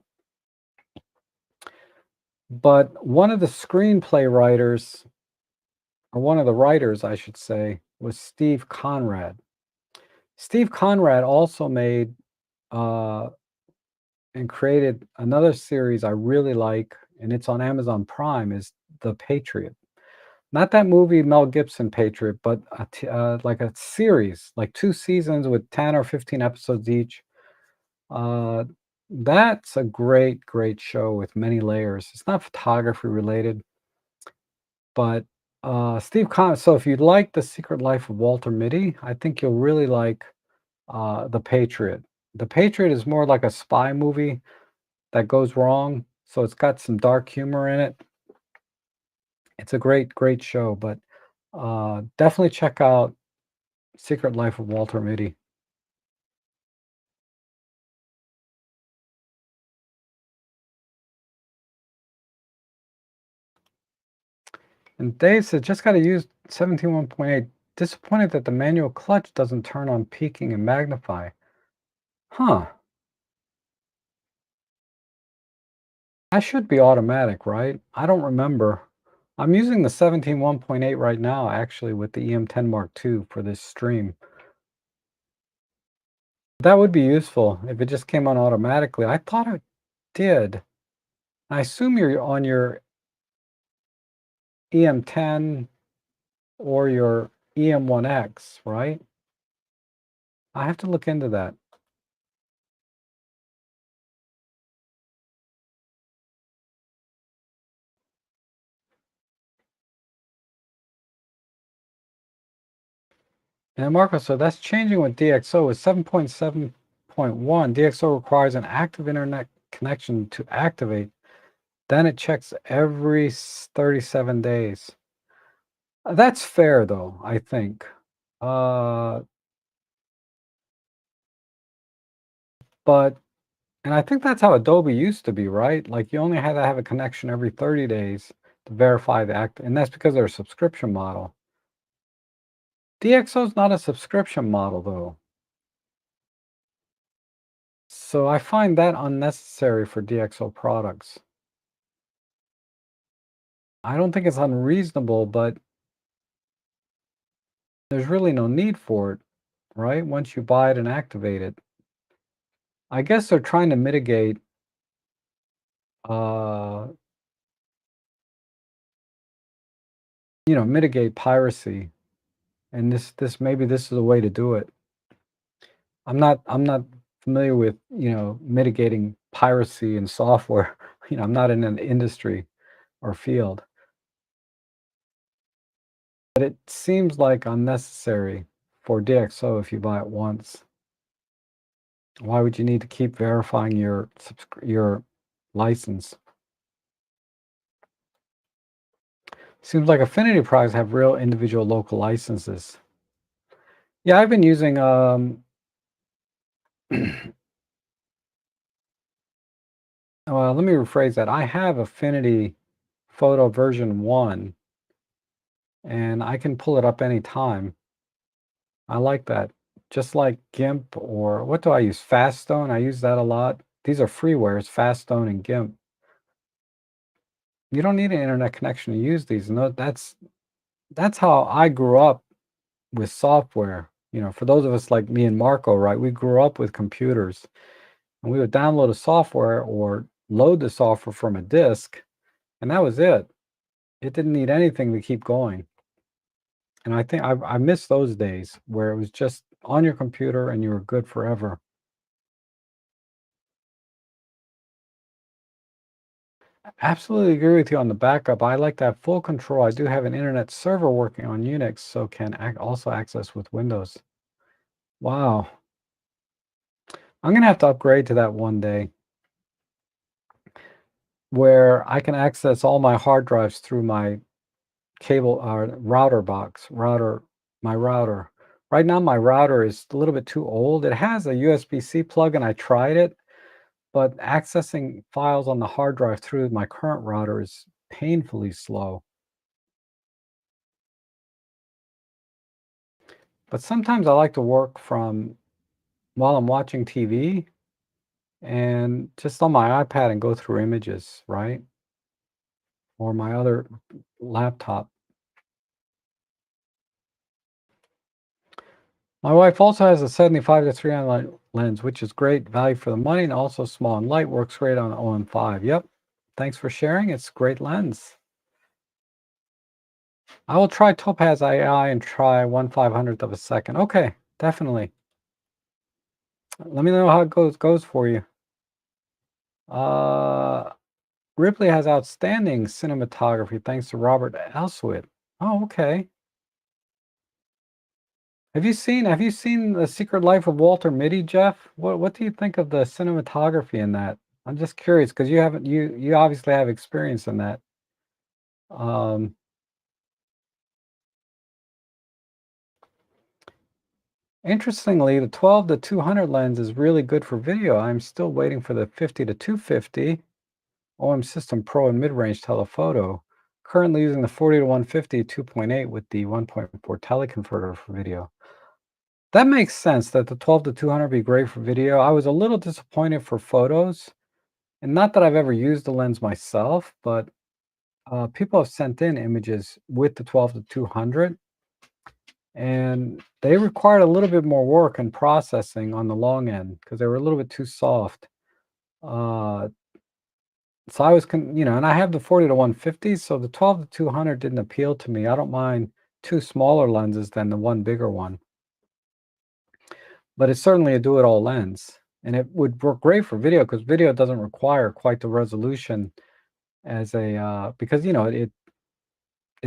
But one of the screenplay writers, or one of the writers, I should say, was Steve Conrad. Steve Conrad also made uh, and created another series I really like, and it's on Amazon Prime, is The Patriot. Not that movie Mel Gibson, Patriot, but like a series, like 2 seasons with 10 or 15 episodes each. Uh, that's a great, great show with many layers. It's not photography related, but, Steve Con so if you like The Secret Life of Walter Mitty, I think you'll really like, The Patriot. The Patriot is more like a spy movie that goes wrong, so it's got some dark humor in it. It's a great, great show, but, definitely check out Secret Life of Walter Mitty. And Dave said, "Just gotta use 17.1.8. Disappointed that the manual clutch doesn't turn on peaking and magnify." Huh. That should be automatic, right? I don't remember. I'm using the 17.1.8 right now, actually, with the EM10 Mark II for this stream. That would be useful if it just came on automatically. I thought it did. I assume you're on your EM10 or your EM1X, right? I have to look into that. And Marco, so that's changing with DxO. With 7.7.1, DxO requires an active internet connection to activate. Then it checks every 37 days. That's fair though, I think. Uh, but and I think that's how Adobe used to be, right? Like you only had to have a connection every 30 days to verify the act, and that's because they're a subscription model. DxO is not a subscription model though. So I find that unnecessary for DxO products. I don't think it's unreasonable, but there's really no need for it, right? Once you buy it and activate it. I guess they're trying to mitigate uh mitigate piracy, and this maybe this is a way to do it. I'm not familiar with, mitigating piracy in software. I'm not in an industry or field, but it seems like unnecessary for DxO if you buy it once. Why would you need to keep verifying your license? Seems like Affinity products have real individual local licenses. Yeah, I've been using well, let me rephrase that. I have Affinity Photo version 1 and I can pull it up anytime. I like that. Just like GIMP or what do I use? Faststone. I use that a lot. These are freewares, Faststone and GIMP. You don't need an internet connection to use these. No, that's how I grew up with software. For those of us like me and Marco, right? We grew up with computers and we would download a software or load the software from a disk, and that was it. It didn't need anything to keep going. And I think I miss those days where it was just on your computer and you were good forever. Absolutely agree with you on the backup. I like to have full control. I do have an internet server working on Unix, so can also access with Windows. Wow. I'm gonna have to upgrade to that one day where I can access all my hard drives through my cable router box, my router. Right now, my router is a little bit too old. It has a USB-C plug, and I tried it, but accessing files on the hard drive through my current router is painfully slow. But sometimes I like to work from while I'm watching TV and just on my iPad and go through images, right? Or my other laptop. My wife also has a 75 to 300 lens, which is great value for the money and also small and light. Works great on OM5. Yep. Thanks for sharing. It's a great lens. I will try Topaz AI and try 1/500th of a second. Okay, definitely. Let me know how it goes for you. Uh, Ripley has outstanding cinematography thanks to Robert Elswit. Oh, okay. Have you seen The Secret Life of Walter Mitty, Jeff? What do you think of the cinematography in that? I'm just curious because you haven't you obviously have experience in that. Um, Interestingly, the 12 to 200 lens is really good for video. I'm still waiting for the 50 to 250 OM System Pro and mid-range telephoto. Currently using the 40 to 150 2.8 with the 1.4 teleconverter for video. That makes sense that the 12 to 200 be great for video. I was a little disappointed for photos, and not that I've ever used the lens myself, but people have sent in images with the 12 to 200, and they required a little bit more work and processing on the long end because they were a little bit too soft. Uh, so I was, and I have the 40 to 150, so the 12 to 200 didn't appeal to me. I don't mind two smaller lenses than the one bigger one, but it's certainly a do-it-all lens, and it would work great for video because video doesn't require quite the resolution as a because it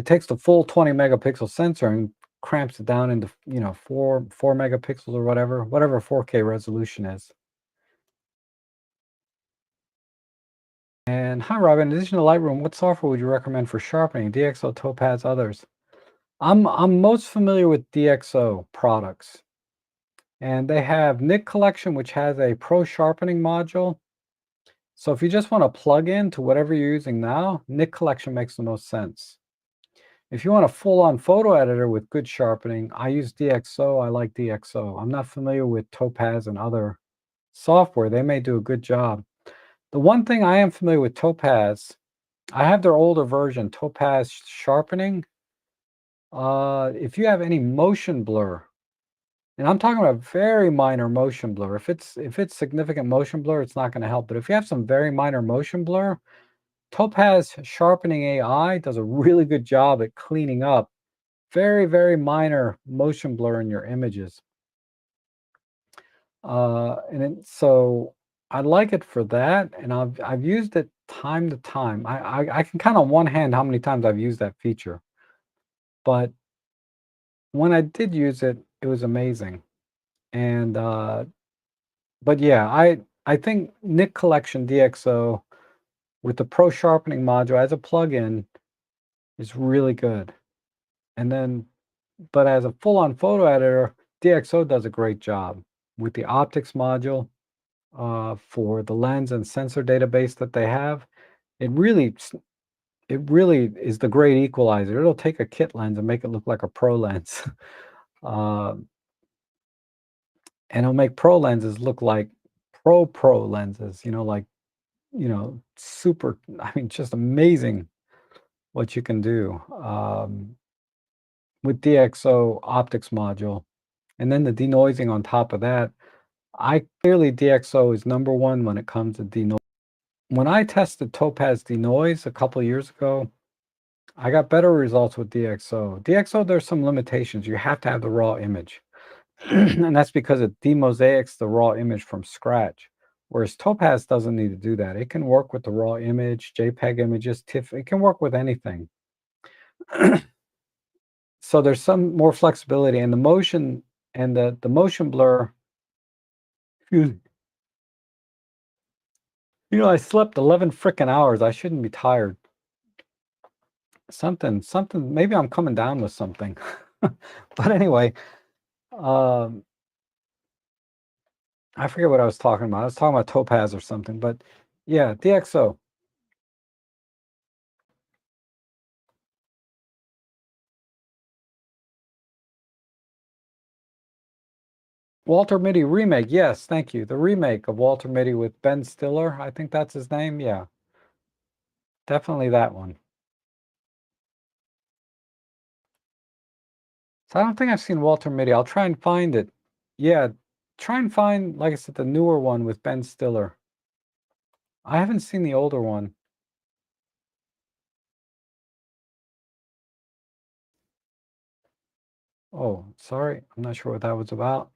takes the full 20 megapixel sensor and cramps it down into, 4 megapixels or whatever 4K resolution is. And hi, Robin. In addition to Lightroom, what software would you recommend for sharpening? DxO, Topaz, others. I'm most familiar with DxO products, and they have Nik Collection, which has a pro sharpening module. So if you just want to plug in to whatever you're using now, Nik Collection makes the most sense. If you want a full-on photo editor with good sharpening, I use DxO. I like DxO. I'm not familiar with Topaz and other software. They may do a good job. The one thing I am familiar with Topaz, I have their older version, Topaz Sharpening. If you have any motion blur, and I'm talking about very minor motion blur. If it's significant motion blur, it's not going to help. But if you have some very minor motion blur, Topaz Sharpening AI does a really good job at cleaning up very, very minor motion blur in your images. So I like it for that, and I've used it time to time. I can count on one hand how many times I've used that feature, but when I did use it, it was amazing. And but yeah, I think Nik Collection DxO with the Pro Sharpening module as a plugin is really good. And then, but as a full-on photo editor, DxO does a great job with the optics module for the lens and sensor database that they have. It really, it really is the great equalizer. It'll take a kit lens and make it look like a pro lens, uh, and it'll make pro lenses look like pro lenses. Like super. I mean, just amazing what you can do with DxO optics module, and then the denoising on top of that. I clearly DxO is number one when it comes to denoise. When I tested Topaz denoise a couple years ago, I got better results with DxO. DxO, there's some limitations. You have to have the raw image. And that's because it demosaics the raw image from scratch. Whereas Topaz doesn't need to do that. It can work with the raw image, JPEG images, TIFF. It can work with anything. So there's some more flexibility, and the motion and the motion blur. Excuse me. I slept 11 freaking hours. I shouldn't be tired. Something. Maybe I'm coming down with something. But anyway, um, I forget what I was talking about. I was talking about Topaz or something. But yeah, DxO. Walter Mitty remake. Yes, thank you. The remake of Walter Mitty with Ben Stiller. I think that's his name. Yeah, definitely that one. So I don't think I've seen Walter Mitty. I'll try and find it. Yeah, try and find, like I said, the newer one with Ben Stiller. I haven't seen the older one. Oh, sorry. I'm not sure what that was about.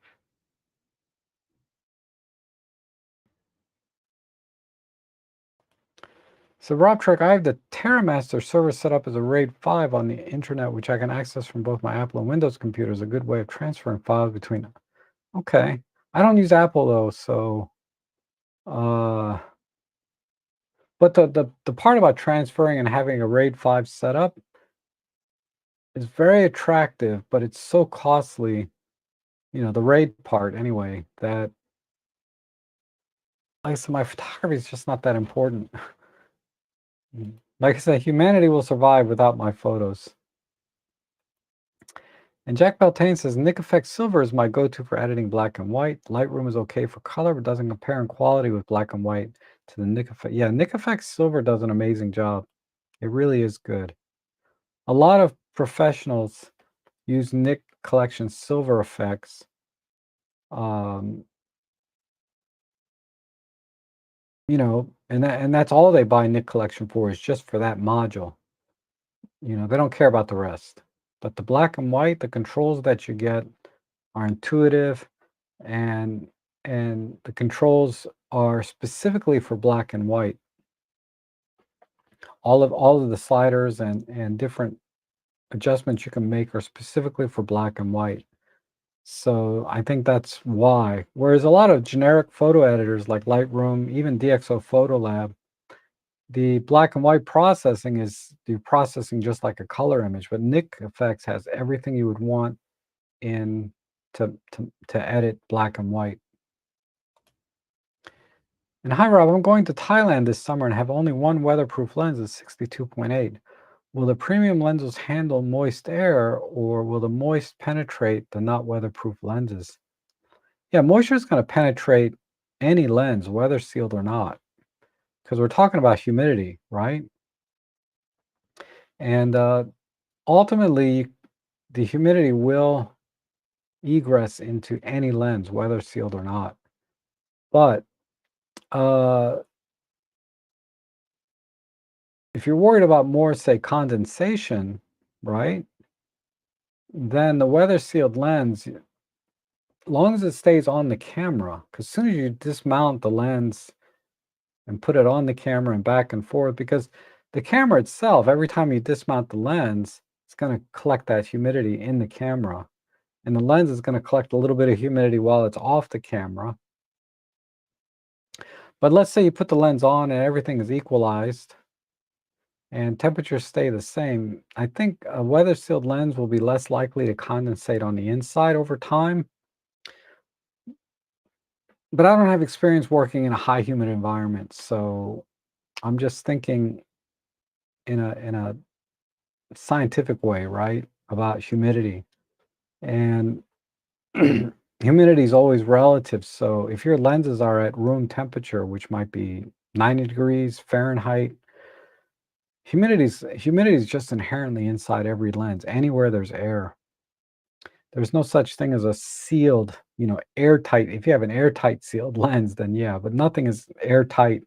So Rob Trek, I have the TerraMaster server set up as a RAID 5 on the internet, which I can access from both my Apple and Windows computers. A good way of transferring files between. Okay. I don't use Apple though, so uh but the part about transferring and having a RAID 5 setup is very attractive, but it's so costly, the RAID part anyway, that like I said, my photography is just not that important. Like I said, humanity will survive without my photos. And Jack Beltane says, Nik Effect Silver is my go-to for editing black and white. Lightroom is okay for color, but doesn't compare in quality with black and white to the Nik Effect. Yeah, Nik Effect Silver does an amazing job. It really is good. A lot of professionals use Nik Collection Silver effects. Um, and that's all they buy Nik Collection for, is just for that module. They don't care about the rest. But the black and white, the controls that you get are intuitive, and the controls are specifically for black and white. All of the sliders and different adjustments you can make are specifically for black and white. So I think that's why. Whereas a lot of generic photo editors like Lightroom, even DxO Photo Lab, the black and white processing is the processing just like a color image, but Nik Effects has everything you would want in to edit black and white. And hi, Rob. I'm going to Thailand this summer and have only one weatherproof lens at 62.8. Will the premium lenses handle moist air, or will the moist penetrate the not weatherproof lenses? Yeah, moisture is going to penetrate any lens, weather sealed or not, because we're talking about humidity, right? And ultimately, the humidity will egress into any lens, weather sealed or not. But uh, if you're worried about more, say, condensation, right? Then the weather sealed lens, as long as it stays on the camera, because as soon as you dismount the lens and put it on the camera and back and forth, because the camera itself, every time you dismount the lens, it's going to collect that humidity in the camera. And the lens is going to collect a little bit of humidity while it's off the camera. But let's say you put the lens on and everything is equalized and temperatures stay the same. I think a weather sealed lens will be less likely to condensate on the inside over time. But I don't have experience working in a high humid environment, so I'm just thinking in a scientific way, right, about humidity. And humidity is always relative. So if your lenses are at room temperature, which might be 90 degrees Fahrenheit, humidity is just inherently inside every lens. Anywhere there's air, there's no such thing as a sealed, airtight. If you have an airtight sealed lens, then yeah, but nothing is airtight.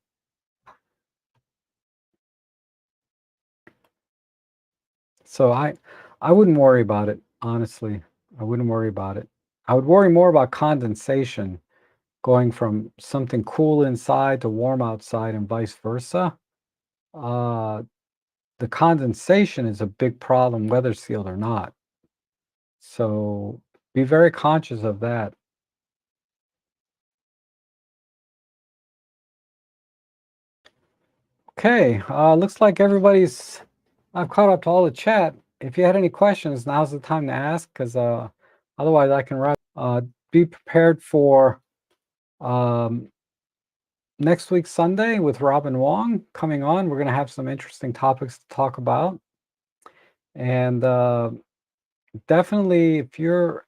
So I wouldn't worry about it, honestly. I wouldn't worry about it. I would worry more about condensation, going from something cool inside to warm outside and vice versa. Uh, the condensation is a big problem, weather sealed or not. So be very conscious of that. Okay, looks like I've caught up to all the chat. If you had any questions, now's the time to ask, because otherwise I can wrap. Be prepared for um, next week, Sunday, with Robin Wong coming on. We're going to have some interesting topics to talk about. And definitely, if you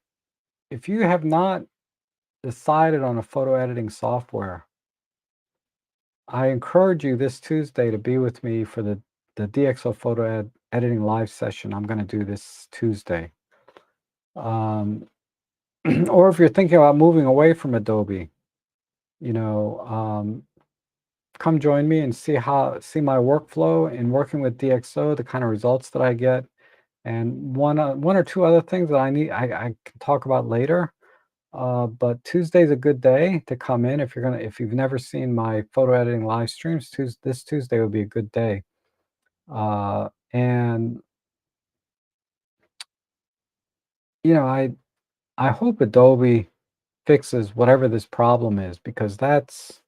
have not decided on a photo editing software, I encourage you this Tuesday to be with me for the DxO editing live session I'm going to do this Tuesday. Or if you're thinking about moving away from Adobe, come join me and see my workflow in working with DxO, the kind of results that I get, And one or two other things that I can talk about later. But Tuesday's a good day to come in if you've never seen my photo editing live streams. This Tuesday would be a good day. And you know, I hope Adobe fixes whatever this problem is because that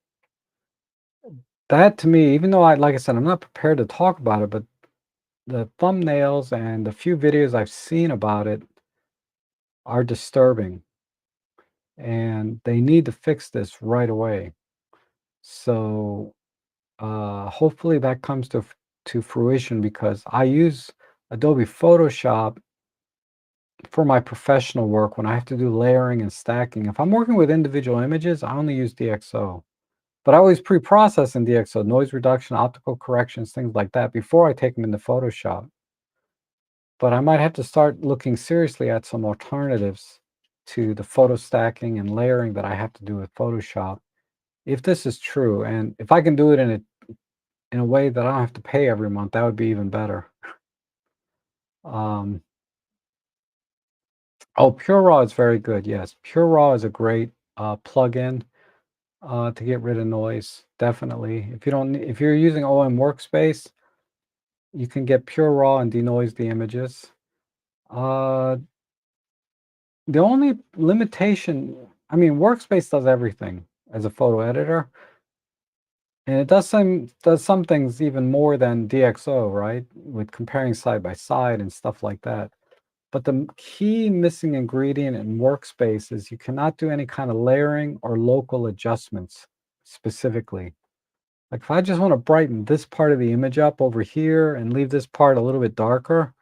to me, even though like I said, I'm not prepared to talk about it, but the thumbnails and the few videos I've seen about it are disturbing, and they need to fix this right away. So hopefully that comes to fruition because I use Adobe Photoshop for my professional work when I have to do layering and stacking. If I'm working with individual images, I only use DxO. But I always pre-process in DxO, noise reduction, optical corrections, things like that before I take them into Photoshop. But I might have to start looking seriously at some alternatives to the photo stacking and layering that I have to do with Photoshop. If this is true, and if I can do it in a way that I don't have to pay every month, that would be even better. Um, oh, Pure Raw is very good. Yes, Pure Raw is a great plugin to get rid of noise. Definitely, if you're using OM Workspace, you can get Pure Raw and denoise the images. Uh, the only limitation, I mean, Workspace does everything as a photo editor, and it does some things even more than DxO, right? With comparing side by side and stuff like that. But the key missing ingredient in Workspace is you cannot do any kind of layering or local adjustments specifically. Like if I just want to brighten this part of the image up over here and leave this part a little bit darker,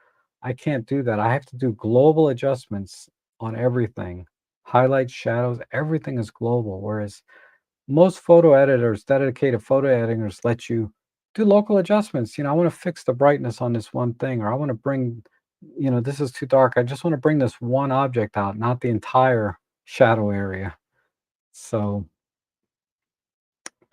I can't do that. I have to do global adjustments on everything. Highlights, shadows, everything is global. Whereas most photo editors, dedicated photo editors, let you do local adjustments. I want to fix the brightness on this one thing, or I want to bring, this is too dark. I just want to bring this one object out, not the entire shadow area. So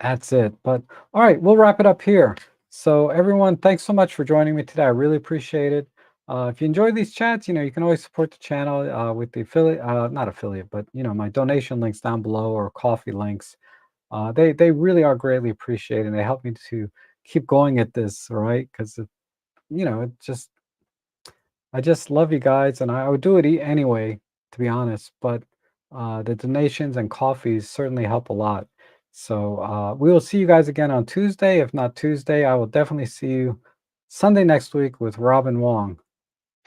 that's it. But all right, we'll wrap it up here. So everyone, thanks so much for joining me today. I really appreciate it. If you enjoy these chats, you can always support the channel with the affiliate, not affiliate, but my donation links down below or coffee links. They really are greatly appreciated. And they help me to keep going at this, right? Because it just I just love you guys, and I would do it anyway, to be honest. But the donations and coffees certainly help a lot. So we will see you guys again on Tuesday. If not Tuesday, I will definitely see you Sunday next week with Robin Wong.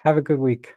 Have a good week.